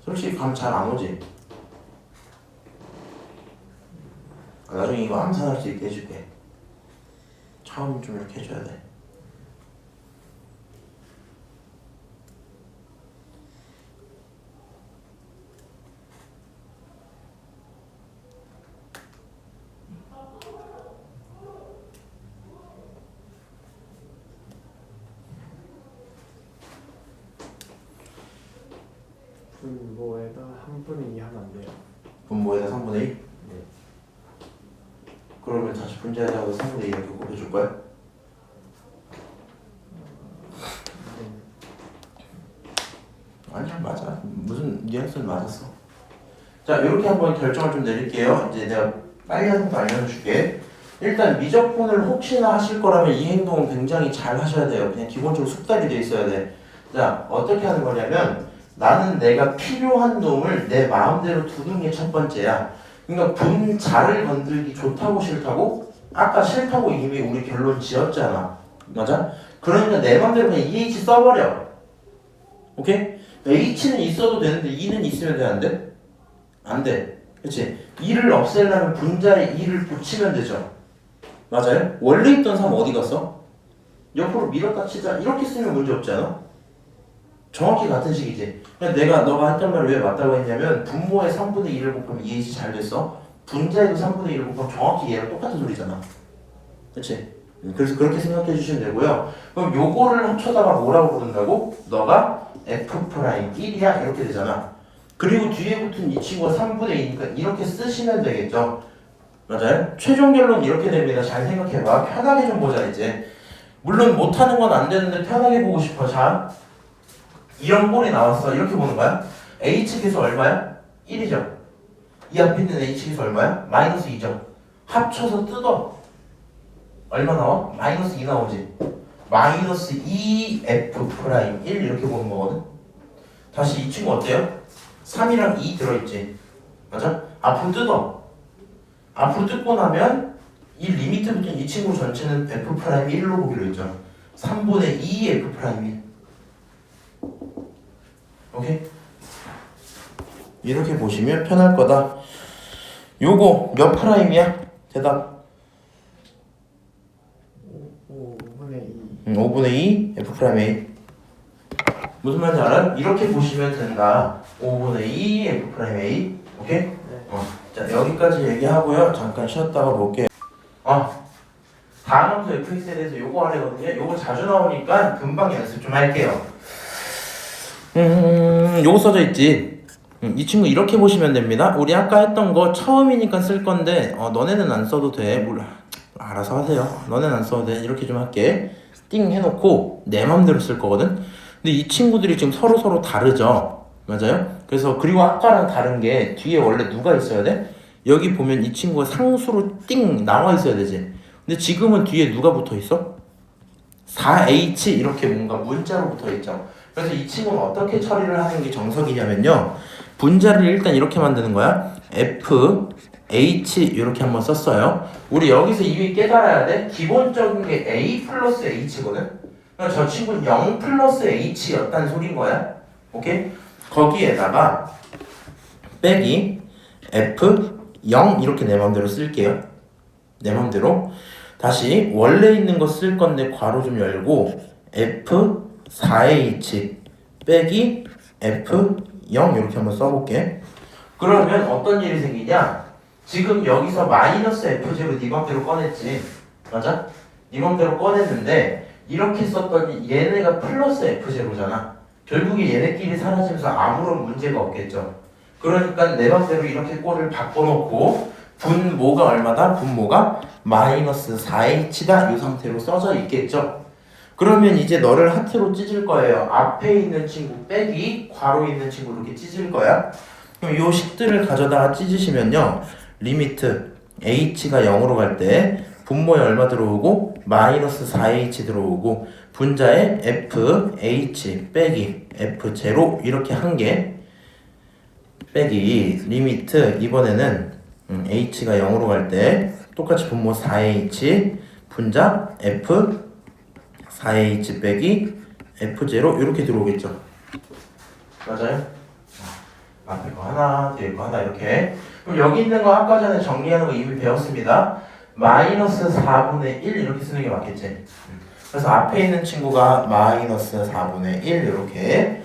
솔직히 감 잘 안 오지? 나중에 이거 암산할 수 있게 해줄게. 처음 좀 이렇게 해줘야 돼. 분모에다 한 분의 2 하면 안 돼요. 분모에다 3분의 2? 네. 그러면 다시 분자에다가 3분의 2 이렇게 곱해줄 거야? 네. 아니야, 맞아. 무슨 뉘앙스는 맞았어. 자, 이렇게 한번 결정을 좀 내릴게요. 이제 내가 빨리 하는 거 알려줄게. 일단 미적분을 혹시나 하실 거라면 이 행동은 굉장히 잘 하셔야 돼요. 그냥 기본적으로 숙달이 돼 있어야 돼. 자, 어떻게 하는 거냐면 나는 내가 필요한 놈을 내 마음대로 두는 게 첫 번째야. 그러니까 분자를 건들기 좋다고 싫다고? 아까 싫다고 이미 우리 결론 지었잖아. 맞아? 그러니까 내 마음대로 그냥 EH 써버려. 오케이? H는 있어도 되는데 2는 있으면 돼, 안 돼? 안 돼. 그치? 2를 없애려면 분자에 2를 붙이면 되죠. 맞아요? 원래 있던 3 어디 갔어? 옆으로 밀었다 치자. 이렇게 쓰면 문제 없지 않아? 정확히 같은 식이지. 내가 너가 했던 말을 왜 맞다고 했냐면 분모에 3분의 1을 곱하면 EH 잘 됐어. 분자에도 3분의 1을 곱하면 정확히 얘랑 똑같은 소리잖아. 그치? 그래서 그렇게 생각해 주시면 되고요. 그럼 요거를 합쳐다가 뭐라고 부른다고? 너가 F'1이야 이렇게 되잖아. 그리고 뒤에 붙은 이 친구가 3분의 2니까 이렇게 쓰시면 되겠죠. 맞아요? 최종 결론 이렇게 됩니다. 잘 생각해봐. 편하게 좀 보자 이제. 물론 못하는 건 안 되는데 편하게 보고 싶어. 자, 이런 꼴이 나왔어. 이렇게 보는 거야. H계수 얼마야? 1이죠. 이 앞에 있는 H계수 얼마야? 마이너스 2죠. 합쳐서 뜯어. 얼마 나와? 마이너스 2 나오지. 마이너스 2F'1 이렇게 보는 거거든. 다시 이 친구 어때요? 3이랑 2 들어있지. 맞아? 앞으로 뜯어. 앞으로 뜯고 나면 이 리미트 붙은 이 친구 전체는 F'1로 보기로 했죠. 3분의 2 F'1. 오케이? 이렇게 보시면 편할 거다. 요거 몇 프라임이야? 대답. 5분의 5분의 2 F'A. 무슨 말인지 알아요? 이렇게 보시면 된다. 5분의 2 F'A. 오케이? 네. 자, 여기까지 얘기하고요. 잠깐 쉬었다가 볼게요. 다음 함수 fx에 대해서 요거 하려거든요. 요거 자주 나오니까 금방 연습 좀 할게요. 요거 써져 있지. 이 친구 이렇게 보시면 됩니다. 우리 아까 했던 거 처음이니까 쓸 건데 너네는 안 써도 돼. 몰라. 알아서 하세요. 너네는 안 써도 돼. 이렇게 좀 할게. 띵 해놓고 내 맘대로 쓸 거거든. 근데 이 친구들이 지금 서로 다르죠. 맞아요? 그래서 그리고 아까랑 다른 게 뒤에 원래 누가 있어야 돼? 여기 보면 이 친구가 상수로 띵 나와 있어야 되지. 근데 지금은 뒤에 누가 붙어 있어? 4H 이렇게 뭔가 문자로 붙어 있죠. 그래서 이 친구는 어떻게 처리를 하는 게 정석이냐면요. 분자를 일단 이렇게 만드는 거야. F, H 이렇게 한번 썼어요. 우리 여기서 이미 깨달아야 돼. 기본적인 게 A 플러스 H거든. 그러니까 저 친구는 0 플러스 H였다는 소린 거야. 오케이? 거기에다가 빼기 F 0 이렇게 내 맘대로 쓸게요. 내 맘대로. 다시 원래 있는 거 쓸 건데 괄호 좀 열고 F 4H 빼기 F 0 이렇게 한번 써볼게. 그러면 어떤 일이 생기냐? 지금 여기서 마이너스 F0 네 맘대로 꺼냈지. 맞아? 네 맘대로 꺼냈는데 이렇게 썼더니 얘네가 플러스 F0잖아. 결국에 얘네끼리 사라지면서 아무런 문제가 없겠죠. 그러니까 내 맘대로 이렇게 꼴을 바꿔놓고 분모가 얼마다? 분모가 마이너스 4h다 이 상태로 써져 있겠죠. 그러면 이제 너를 하트로 찢을 거예요. 앞에 있는 친구 빼기 괄호 있는 친구 이렇게 찢을 거야. 그럼 요 식들을 가져다가 찢으시면요. 리미트 h가 0으로 갈 때 분모에 얼마 들어오고 마이너스 4h 들어오고 분자에 f, h 빼기 f0 이렇게 한 개 빼기 리미트 이번에는 h가 0으로 갈 때 똑같이 분모 4h 분자 f 4h 빼기 f0 이렇게 들어오겠죠. 맞아요? 앞에 거 하나 뒤에 거 하나 이렇게. 그럼 여기 있는 거 아까 전에 정리하는 거 이미 배웠습니다. 마이너스 4분의 1 이렇게 쓰는 게 맞겠지. 그래서 앞에 있는 친구가 마이너스 4분의 1 이렇게.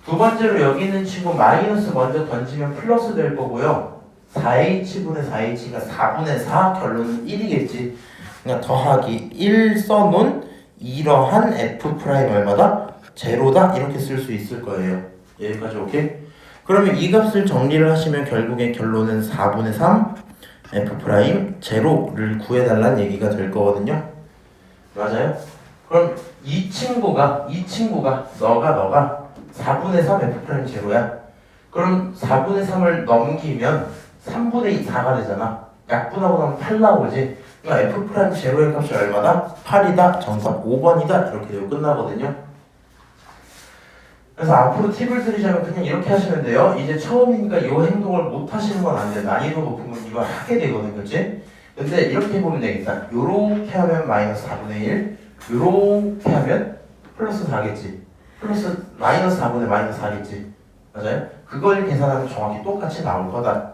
두 번째로 여기 있는 친구 마이너스 먼저 던지면 플러스 될 거고요. 4h분의 4h가 4분의 4 결론은 1이겠지. 그러니까 더하기 1 써놓은 이러한 f 프라임 얼마다? 제로다 이렇게 쓸 수 있을 거예요. 여기까지 오케이? 그러면 이 값을 정리를 하시면 결국에 결론은 4분의 3 f 프라임 제로를 구해달라는 얘기가 될 거거든요. 맞아요? 그럼 이 친구가 너가 4분의 3 f 프라임 제로야. 그럼 4분의 3을 넘기면 3분의 2 4가 되잖아. 약분하고 나면 8 나오지. 그러니까 f 프라임 제로의 값이 얼마다? 8이다. 정답 5번이다. 이렇게 되고 끝나거든요. 그래서 앞으로 팁을 드리자면 그냥 이렇게 하시면 돼요. 이제 처음이니까 이 행동을 못 하시는 건 안 돼. 난이도 높은 건 이걸 하게 되거든, 그렇지? 근데 이렇게 보면 되겠다. 요렇게 하면 마이너스 4분의 1, 요렇게 하면 플러스 4겠지. 플러스 마이너스 4분의 마이너스 4겠지. 맞아요? 그걸 계산하면 정확히 똑같이 나올 거다.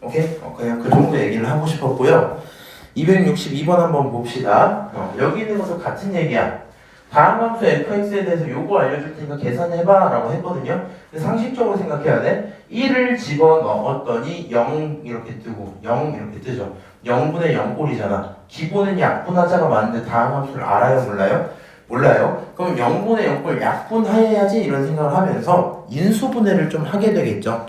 오케이? 그냥 그 정도 얘기를 하고 싶었고요. 262번 한번 봅시다. 여기 있는 것도 같은 얘기야. 다음 함수 fx에 대해서 요거 알려줄 테니까 계산해봐 라고 했거든요. 근데 상식적으로 생각해야 돼. 1을 집어넣었더니 0 이렇게 뜨고 0 이렇게 뜨죠. 0분의 0꼴이잖아. 기본은 약분하자가 맞는데 다음 함수를 알아요 몰라요? 몰라요. 그럼 0분의 0꼴 약분해야지 이런 생각을 하면서 인수분해를 좀 하게 되겠죠.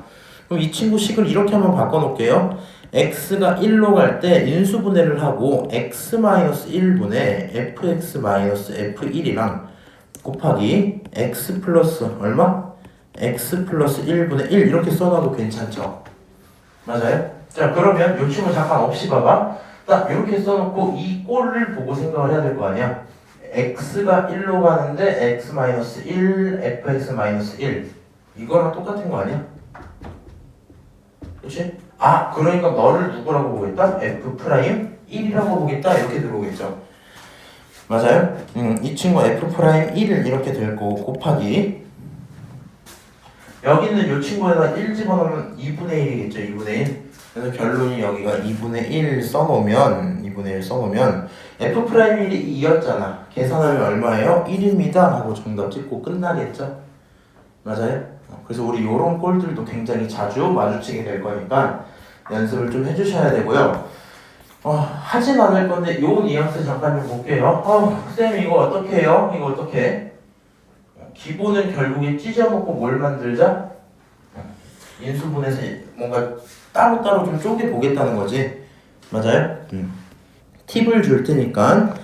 그럼 이 친구 식을 이렇게 한번 바꿔놓을게요. x가 1로 갈 때 인수분해를 하고 x-1분의 fx-f1이랑 곱하기 x 플러스 얼마? x 플러스 1분의 1 이렇게 써놔도 괜찮죠? 맞아요? 자 그러면 요 친구 잠깐 없이 봐봐. 딱 이렇게 써놓고 이 꼴을 보고 생각을 해야 될 거 아니야. x가 1로 가는데 x-1, fx-1 이거랑 똑같은 거 아니야? 그치? 아 그러니까 너를 누구라고 보겠다? f'1이라고 보겠다 이렇게 들어오겠죠. 맞아요? 이 친구 f'1을 이렇게 될 거고 곱하기 여기 있는 이 친구에다 1 집어넣으면 2분의 1이겠죠. 2분의 1. 그래서 결론이 여기가 2분의 1 써놓으면 f'1이 2였잖아. 계산하면 얼마예요? 1입니다 하고 정답 찍고 끝나겠죠. 맞아요? 그래서 우리 요런 꼴들도 굉장히 자주 마주치게 될 거니까 연습을 좀 해주셔야 되고요. 하진 않을 건데 요 뉘앙스 잠깐 좀 볼게요. 쌤 이거 어떻게 해요? 이거 어떻게 해? 기본은 결국에 찢어놓고 뭘 만들자? 인수분해서 뭔가 따로따로 좀 쪼개보겠다는 거지. 맞아요? 팁을 줄 테니까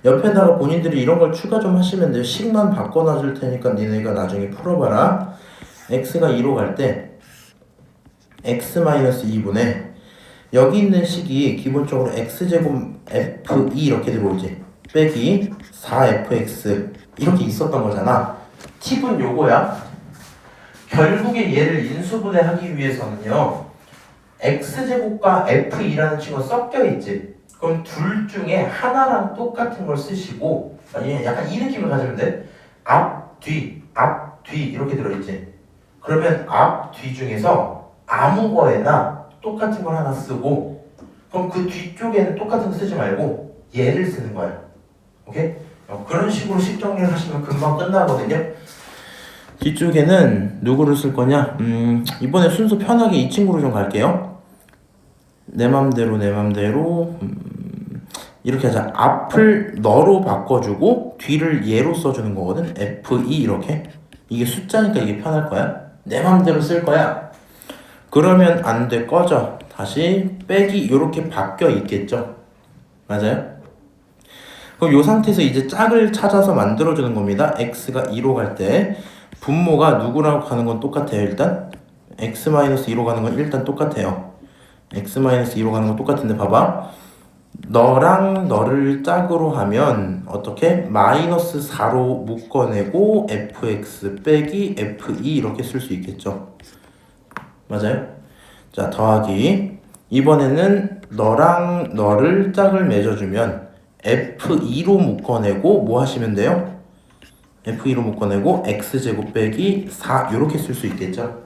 옆에다가 본인들이 이런 걸 추가 좀 하시면 돼요. 식만 바꿔놔 줄 테니까 니네가 나중에 풀어봐라. x가 2로 갈 때 x-2분의 여기 있는 식이 기본적으로 x제곱 f2 이렇게 들어오지. 빼기 4fx 이렇게 있었던 거잖아. 팁은 요거야. 결국에 얘를 인수분해하기 위해서는요. x제곱과 f2라는 친구가 섞여 있지. 그럼 둘 중에 하나랑 똑같은 걸 쓰시고 아니 약간 이 느낌을 가지면 돼. 앞, 뒤 이렇게 들어있지. 그러면 앞, 뒤 중에서 아무 거에나 똑같은 걸 하나 쓰고 그럼 그 뒤쪽에는 똑같은 거 쓰지 말고 얘를 쓰는 거야. 오케이? 그런 식으로 식 정리를 하시면 금방 끝나거든요. 뒤쪽에는 누구를 쓸 거냐? 이번에 순서 편하게 이 친구로 좀 갈게요. 내 맘대로 이렇게 하자. 앞을 너로 바꿔주고 뒤를 얘로 써주는 거거든. F2 이렇게. 이게 숫자니까 이게 편할 거야. 내 맘대로 쓸 거야. 그러면 안 돼. 꺼져. 다시 빼기 이렇게 바뀌어 있겠죠. 맞아요? 그럼 이 상태에서 이제 짝을 찾아서 만들어주는 겁니다. x가 2로 갈 때 분모가 누구라고 가는 건 똑같아요. 일단 x-2로 가는 건 일단 똑같아요. x-2로 가는 건 똑같은데 봐봐. 너랑 너를 짝으로 하면 어떻게? -4로 묶어내고 fx 빼기 f2 이렇게 쓸 수 있겠죠. 맞아요? 자 더하기 이번에는 너랑 너를 짝을 맺어주면 f2로 묶어내고 뭐 하시면 돼요? f2로 묶어내고 x제곱 빼기 4 이렇게 쓸 수 있겠죠.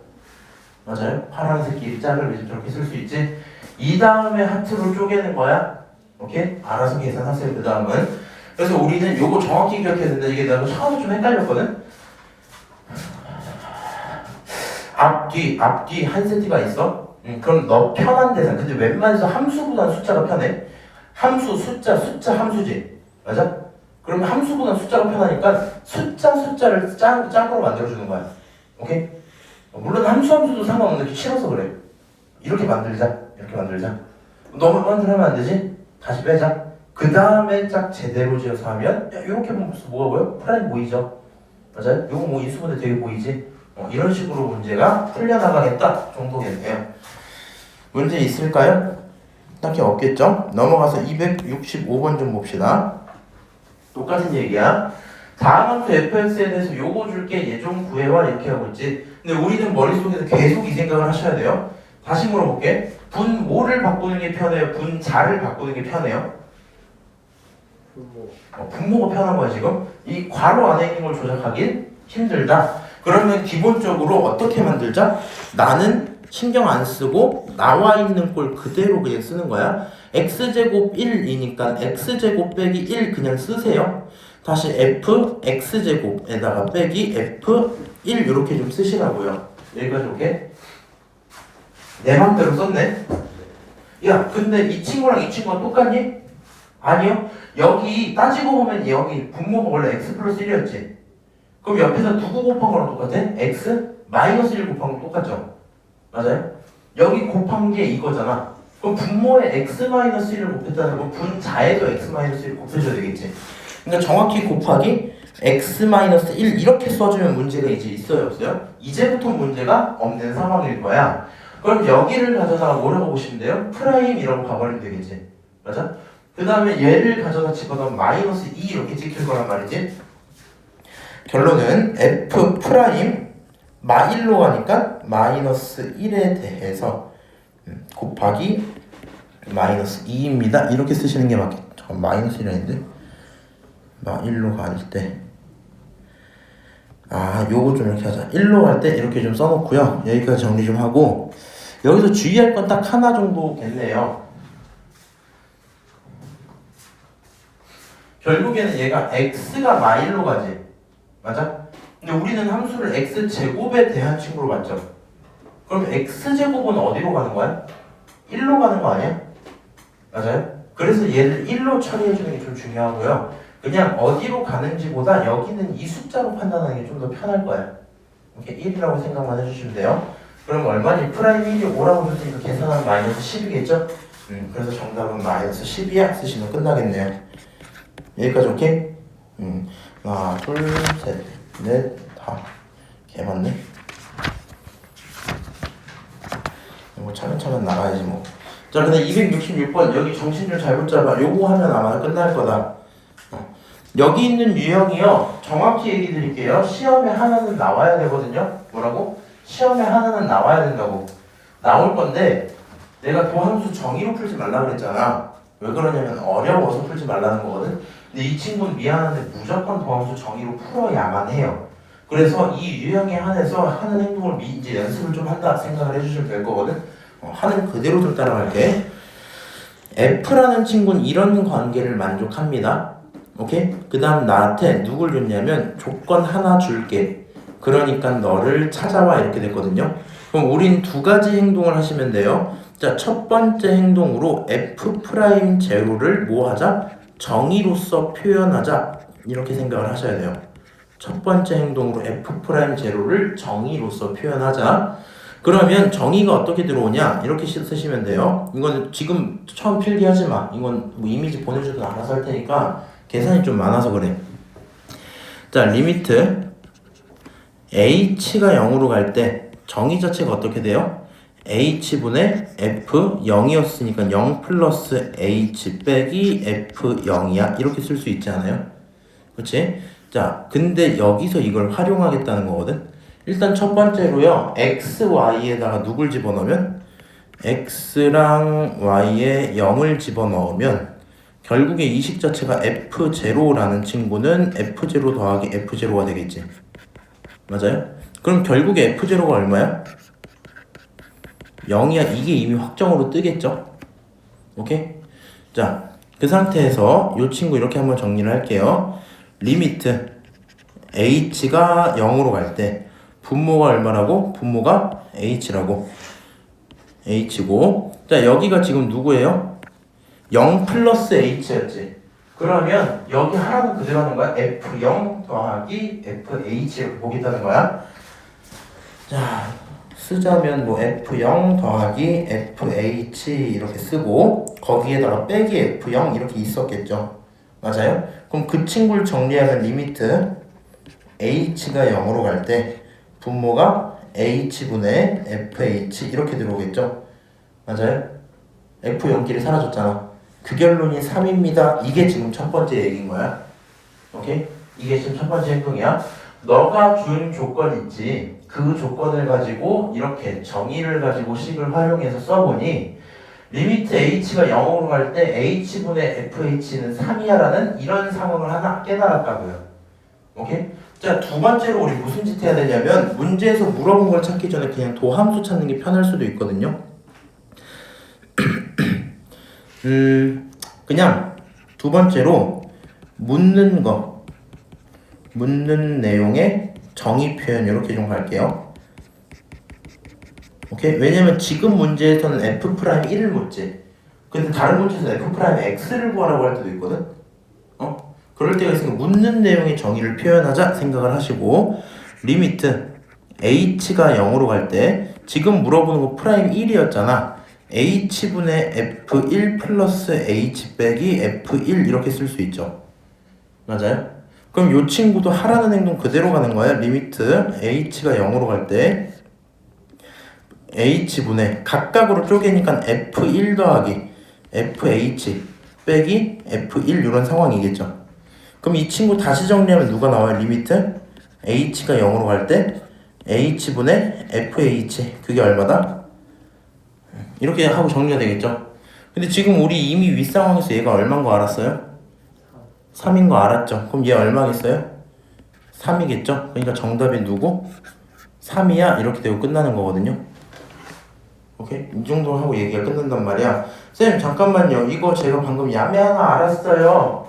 맞아요? 파란색끼리 짝을 맺으면 저렇게 쓸 수 있지. 이 다음에 하트로 쪼개는 거야. 오케이? 알아서 계산하세요. 그 다음은. 그래서 우리는 요거 정확히 기억해야 된다. 이게 내가 처음에 좀 헷갈렸거든. 앞뒤 한 세트가 있어. 그럼 너 편한 대상. 근데 웬만해서 함수보다는 숫자가 편해. 함수 숫자 함수지. 맞아? 그러면 함수보다는 숫자가 편하니까 숫자를 짝으로 만들어주는 거야. 오케이? 물론 함수도 상관없는데 싫어서 그래. 이렇게 만들자. 너무 만들면 안 되지? 다시 빼자. 그 다음에 짝 제대로 지어서 하면 이렇게 보면 뭐가 보여? 프라임 보이죠? 맞아요? 요거 뭐 인수분해 되게 보이지? 이런 식으로 문제가 풀려나가겠다 정도겠네요. 문제 있을까요? 딱히 없겠죠? 넘어가서 265번 좀 봅시다. 똑같은 얘기야. 다음 함수 fx에 대해서 요거 줄게 얘 좀 구해와 이렇게 하고 있지. 근데 우리는 머릿속에서 계속 이 생각을 하셔야 돼요. 다시 물어볼게. 분모를 바꾸는 게 편해요? 분자를 바꾸는 게 편해요? 분모가 편한 거야 지금. 이 괄호 안에 있는 걸 조작하긴 힘들다. 그러면 기본적으로 어떻게 만들자? 나는 신경 안 쓰고 나와 있는 꼴 그대로 그냥 쓰는 거야. x제곱 1이니까 x제곱 빼기 1 그냥 쓰세요. 다시 f x제곱에다가 빼기 f 1 이렇게 좀 쓰시라고요. 여기까지 오케이? 내 맘대로 썼네. 야 근데 이 친구랑 이 친구가 똑같니? 아니요. 여기 따지고 보면 여기 분모가 원래 x 플러스 1이었지. 그럼 옆에서 누구 곱한 거랑 똑같아? x 마이너스 1 곱한 거 똑같죠? 맞아요? 여기 곱한 게 이거잖아. 그럼 분모에 x 마이너스 1을 곱했다는 건 분자에도 x 마이너스 1을 곱해줘야 되겠지. 그러니까 정확히 곱하기 x 마이너스 1 이렇게 써주면 문제가 이제 있어요 없어요? 이제부터 문제가 없는 상황일 거야. 그럼 여기를 가져다가 뭐라고 보시면 돼요? 프라임이라고 가버리면 되겠지. 맞아? 그 다음에 얘를 가져다 집어넣으면 마이너스 2 이렇게 찍힐 거란 말이지. 결론은 f 프라임 마1로 가니까 마이너스 1에 대해서 곱하기 마이너스 2입니다. 이렇게 쓰시는 게 맞겠죠. 잠깐 마이너스 1이 아닌데 마1로 갈 때 요거 좀 이렇게 하자. 1로 갈 때 이렇게 좀 써놓고요. 여기까지 정리 좀 하고 여기서 주의할 건 딱 하나 정도겠네요. 결국에는 얘가 x가 마1로 가지. 맞아? 근데 우리는 함수를 x제곱에 대한 친구로 봤죠. 그럼 x제곱은 어디로 가는 거야? 1로 가는 거 아니야? 맞아요? 그래서 얘를 1로 처리해주는 게 좀 중요하고요. 그냥 어디로 가는지보다 여기는 이 숫자로 판단하는 게 좀 더 편할 거야. 이렇게 1이라고 생각만 해주시면 돼요. 그럼 얼마니? 프라임 1이 5라고 줬으니까 계산하면 마이너스 10이겠죠? 그래서 정답은 마이너스 10이야 쓰시면 끝나겠네요. 여기까지 오케이? 하나, 둘, 셋, 넷, 다. 개 많네. 이거 차근차근 나가야지 뭐. 자, 근데 266번 여기 정신 좀 잘 붙잡아. 요거 하면 아마 끝날 거다. 여기 있는 유형이요. 정확히 얘기 드릴게요. 시험에 하나는 나와야 되거든요. 뭐라고? 시험에 하나는 나와야 된다고. 나올 건데 내가 도함수 정의로 풀지 말라 그랬잖아. 왜 그러냐면 어려워서 풀지 말라는 거거든. 근데 이 친구는 미안한데 무조건 도함수 정의로 풀어야만 해요. 그래서 이 유형에 한해서 하는 행동을 이제 연습을 좀 한다 생각을 해주시면 될 거거든. 하는 그대로 좀 따라갈게. F라는 친구는 이런 관계를 만족합니다. 오케이? 그 다음 나한테 누굴 줬냐면 조건 하나 줄게. 그러니까 너를 찾아와 이렇게 됐거든요. 그럼 우린 두 가지 행동을 하시면 돼요. 자, 첫 번째 행동으로 F'0를 뭐 하자? 정의로서 표현하자. 이렇게 생각을 하셔야 돼요. 첫 번째 행동으로 F'0를 정의로서 표현하자. 그러면 정의가 어떻게 들어오냐? 이렇게 쓰시면 돼요. 이거는 지금 처음 필기하지 마. 이건 뭐 이미지 보내주든 알아서 할 테니까 계산이 좀 많아서 그래. 자, 리미트 h가 0으로 갈 때 정의 자체가 어떻게 돼요? h분의 f 0이었으니까 0 플러스 h 빼기 f 0이야. 이렇게 쓸 수 있지 않아요? 그렇지? 자, 근데 여기서 이걸 활용하겠다는 거거든. 일단 첫 번째로요. x, y에다가 누굴 집어넣으면 x랑 y에 0을 집어넣으면 결국에 이 식 자체가 f0라는 친구는 f0 더하기 f0가 되겠지. 맞아요? 그럼 결국에 f0가 얼마야? 0이야. 이게 이미 확정으로 뜨겠죠? 오케이? 자, 그 상태에서 이 친구 이렇게 한번 정리를 할게요. 리미트 h가 0으로 갈 때 분모가 얼마라고? 분모가 h라고. h고. 자, 여기가 지금 누구예요? 0 플러스 h였지. 그러면 여기 하나는 그대로 하는 거야. f0 더하기 fh 이렇게 보겠다는 거야. 자, 쓰자면 뭐 f0 더하기 fh 이렇게 쓰고 거기에다가 빼기 f0 이렇게 있었겠죠. 맞아요? 그럼 그 친구를 정리하면 리미트 h가 0으로 갈 때 분모가 h분의 fh 이렇게 들어오겠죠. 맞아요? f0끼리 사라졌잖아. 그 결론이 3입니다. 이게 지금 첫 번째 얘기인 거야. 오케이? 이게 지금 첫 번째 행동이야. 너가 준 조건 있지. 그 조건을 가지고 이렇게 정의를 가지고 식을 활용해서 써보니 리미트 h가 0으로 갈 때 h분의 fh는 3이야 라는 이런 상황을 하나 깨달았다고요. 오케이? 자, 두 번째로 우리 무슨 짓 해야 되냐면 문제에서 물어본 걸 찾기 전에 그냥 도함수 찾는 게 편할 수도 있거든요. 그냥 두 번째로 묻는 거 묻는 내용의 정의 표현 이렇게 좀 갈게요. 오케이? 왜냐면 지금 문제에서는 f'1을 묻지. 근데 다른 문제에서는 f'x를 구하라고 할 때도 있거든. 그럴 때가 있으니까 묻는 내용의 정의를 표현하자 생각을 하시고 리미트 h가 0으로 갈 때 지금 물어보는 거 프라임 1이었잖아. h분의 f1 플러스 h 빼기 f1 이렇게 쓸 수 있죠. 맞아요? 그럼 요 친구도 하라는 행동 그대로 가는 거야. 리미트 h가 0으로 갈 때 h분의 각각으로 쪼개니까 f1 더하기 fh 빼기 f1 이런 상황이겠죠. 그럼 이 친구 다시 정리하면 누가 나와요? 리미트 h가 0으로 갈 때 h분의 fh 그게 얼마다? 이렇게 하고 정리가 되겠죠. 근데 지금 우리 이미 윗상황에서 얘가 얼마인 거 알았어요? 3인 거 알았죠? 그럼 얘 얼마겠어요? 3이겠죠? 그러니까 정답이 누구? 3이야? 이렇게 되고 끝나는 거거든요. 오케이? 이 정도 하고 얘기가 끝난단 말이야. 쌤 잠깐만요. 이거 제가 방금 야매 하나 알았어요.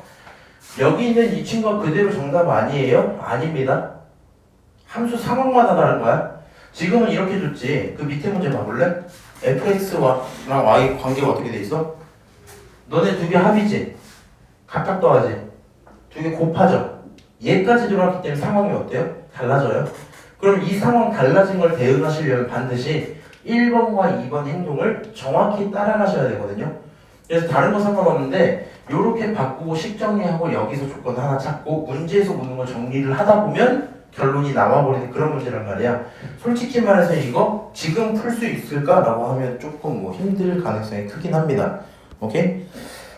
여기 있는 이 친구가 그대로 정답 아니에요? 아닙니다. 함수 상황마다 다른 거야. 지금은 이렇게 줬지. 그 밑에 문제 봐볼래? fx랑 y 관계가 어떻게 돼 있어? 너네 두 개 합이지? 각각 더하지? 두 개 곱하죠? 얘까지 들어왔기 때문에 상황이 어때요? 달라져요? 그럼 이 상황 달라진 걸 대응하시려면 반드시 1번과 2번 행동을 정확히 따라가셔야 되거든요. 그래서 다른 거 상관없는데 요렇게 바꾸고 식 정리하고 여기서 조건 하나 찾고 문제에서 묻는 걸 정리를 하다 보면 결론이 나와버리는 그런 문제란 말이야. 솔직히 말해서 이거 지금 풀 수 있을까라고 하면 조금 뭐 힘들 가능성이 크긴 합니다. 오케이?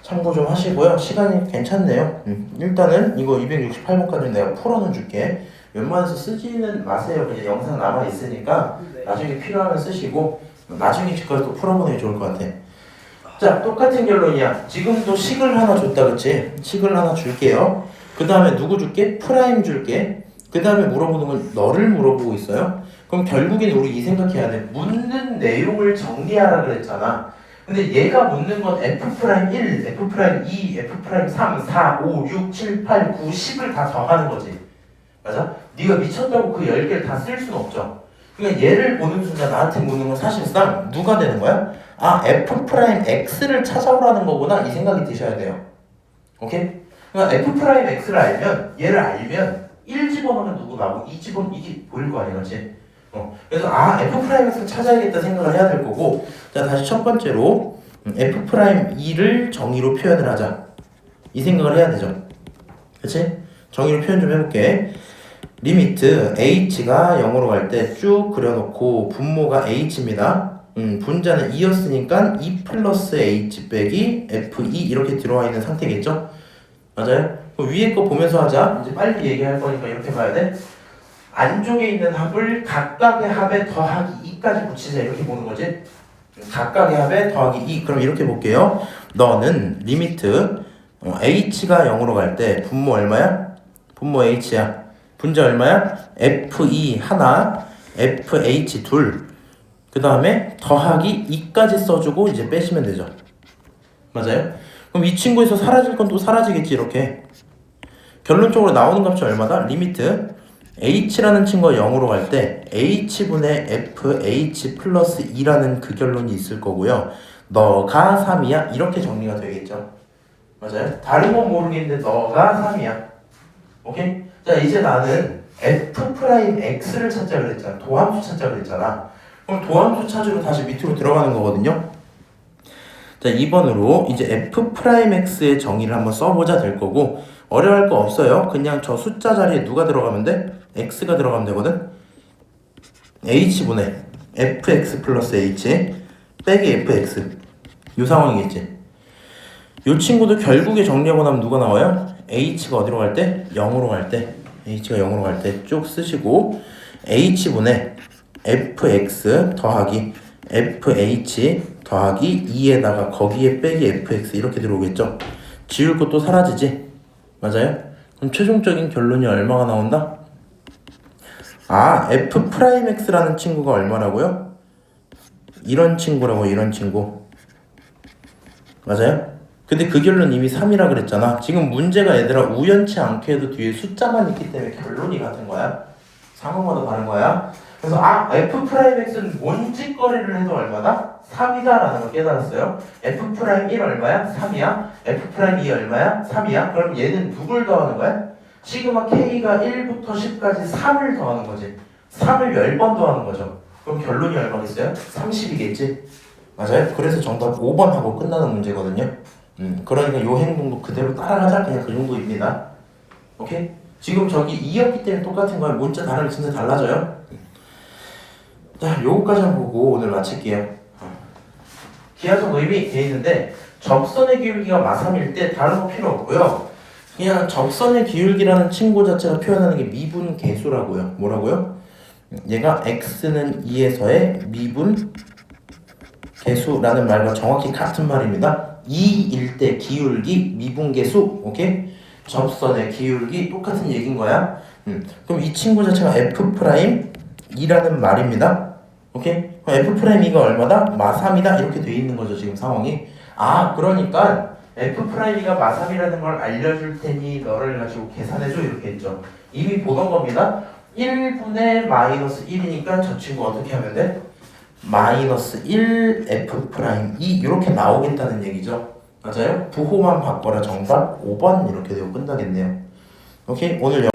참고 좀 하시고요. 시간이 괜찮네요. 일단은 이거 268번까지 내가 풀어는 줄게. 웬만해서 쓰지는 마세요. 그냥 영상 남아있으니까 나중에 필요하면 쓰시고 나중에 집까지 또 풀어보는 게 좋을 것 같아. 자, 똑같은 결론이야. 지금도 식을 하나 줬다 그치? 식을 하나 줄게요. 그 다음에 누구 줄게? 프라임 줄게. 그 다음에 물어보는 건 너를 물어보고 있어요. 그럼 결국엔 우리 이 생각해야 돼. 묻는 내용을 정리하라 그랬잖아. 근데 얘가 묻는 건 F'1, F'2, F'3, 4, 5, 6, 7, 8, 9, 10을 다 더하는 거지. 맞아? 네가 미쳤다고 그 10개를 다 쓸 수는 없죠. 그러니까 얘를 보는 순간 나한테 묻는 건 사실상 누가 되는 거야? 아, F'X를 찾아오라는 거구나 이 생각이 드셔야 돼요. 오케이? 그러니까 F'X를 알면 얘를 알면 1 집어넣으면 누구 나오고 2 집어넣으면 이게 보일 거 아니야, 그렇지? 그래서 아 F'X를 찾아야겠다 생각을 해야 될 거고 자 다시 첫 번째로 F'2를 정의로 표현을 하자 이 생각을 해야 되죠. 그치? 정의로 표현 좀 해볼게. 리미트 h가 0으로 갈 때 쭉 그려놓고 분모가 h입니다. 분자는 2였으니까 2 플러스 h 빼기 f2 이렇게 들어와 있는 상태겠죠? 맞아요? 그럼 위에 거 보면서 하자. 이제 빨리 얘기할 거니까 이렇게 봐야 돼. 안쪽에 있는 합을 각각의 합에 더하기 2까지 붙이자 이렇게 보는 거지. 각각의 합에 더하기 2 그럼 이렇게 볼게요. 너는 리미트 h가 0으로 갈 때 분모 얼마야? 분모 h야. 분자 얼마야? f2 하나 fh 둘 그 다음에 더하기 2까지 써주고 이제 빼시면 되죠. 맞아요? 그럼 이 친구에서 사라질 건 또 사라지겠지 이렇게. 결론적으로 나오는 값이 얼마다? 리미트 h라는 친구가 0으로 갈 때 h분의 fh 플러스 2라는 그 결론이 있을 거고요. 너가 3이야? 이렇게 정리가 되겠죠. 맞아요? 다른 건 모르겠는데 너가 3이야. 오케이? 자 이제 나는 F'X를 찾자 그랬잖아. 도함수 찾자 그랬잖아. 그럼 도함수 찾으러 다시 밑으로 들어가는 거거든요. 자 2번으로 이제 F'X의 정의를 한번 써보자 될 거고 어려워할 거 없어요. 그냥 저 숫자 자리에 누가 들어가면 돼? X가 들어가면 되거든. H분의 Fx 플러스 H 빼기 Fx 이 상황이겠지. 이 친구도 결국에 정리하고 나면 누가 나와요? H가 어디로 갈 때? 0으로 갈 때. H가 0으로 갈 때 쭉 쓰시고 H분의 Fx 더하기 FH 더하기 2에다가 거기에 빼기 FX 이렇게 들어오겠죠. 지울 것도 사라지지. 맞아요? 그럼 최종적인 결론이 얼마가 나온다? 아, F'X라는 친구가 얼마라고요? 이런 친구라고 이런 친구. 맞아요? 근데 그 결론 이미 3이라 그랬잖아. 지금 문제가 얘들아 우연치 않게도 뒤에 숫자만 있기 때문에 결론이 같은 거야. 상황마다 다른 거야. 그래서 F'X는 뭔 짓거리를 해도 얼마다? 3이다라는 걸 깨달았어요. F'1 얼마야? 3이야. F'2 얼마야? 3이야. 그럼 얘는 누굴 더하는 거야? 시그마 K가 1부터 10까지 3을 더하는 거지. 3을 10번 더하는 거죠. 그럼 결론이 얼마겠어요? 30이겠지? 맞아요? 그래서 정답 5번 하고 끝나는 문제거든요. 그러니까 요 행동도 그대로 따라가자. 그냥 그 정도입니다. 오케이? 지금 저기 2였기 때문에 똑같은 거야. 문자 다르면 진짜 달라져요. 자, 요거까지만 보고 오늘 마칠게요. 기하적 의미 돼 있는데 접선의 기울기가 마삼일 때 다른 거 필요 없고요. 그냥 접선의 기울기라는 친구 자체가 표현하는 게 미분 계수라고요. 뭐라고요? 얘가 x는 2에서의 미분 계수라는 말과 정확히 같은 말입니다. 2일 때 기울기 미분 계수. 오케이? 접선의 기울기 똑같은 얘기인 거야. 그럼 이 친구 자체가 F'이라는 말입니다. 오케이? 그럼 F'이가 얼마다? 마3이다 이렇게 돼 있는 거죠 지금 상황이. 그러니까 F'이가 마3이라는 걸 알려줄 테니 너를 가지고 계산해줘 이렇게 했죠. 이미 보던 겁니다. 1분의 마이너스 1이니까 저 친구 어떻게 하면 돼? 마이너스 1 F'E 이렇게 나오겠다는 얘기죠. 맞아요? 부호만 바꿔라. 정답 5번 이렇게 되고 끝나겠네요. 오케이? 오늘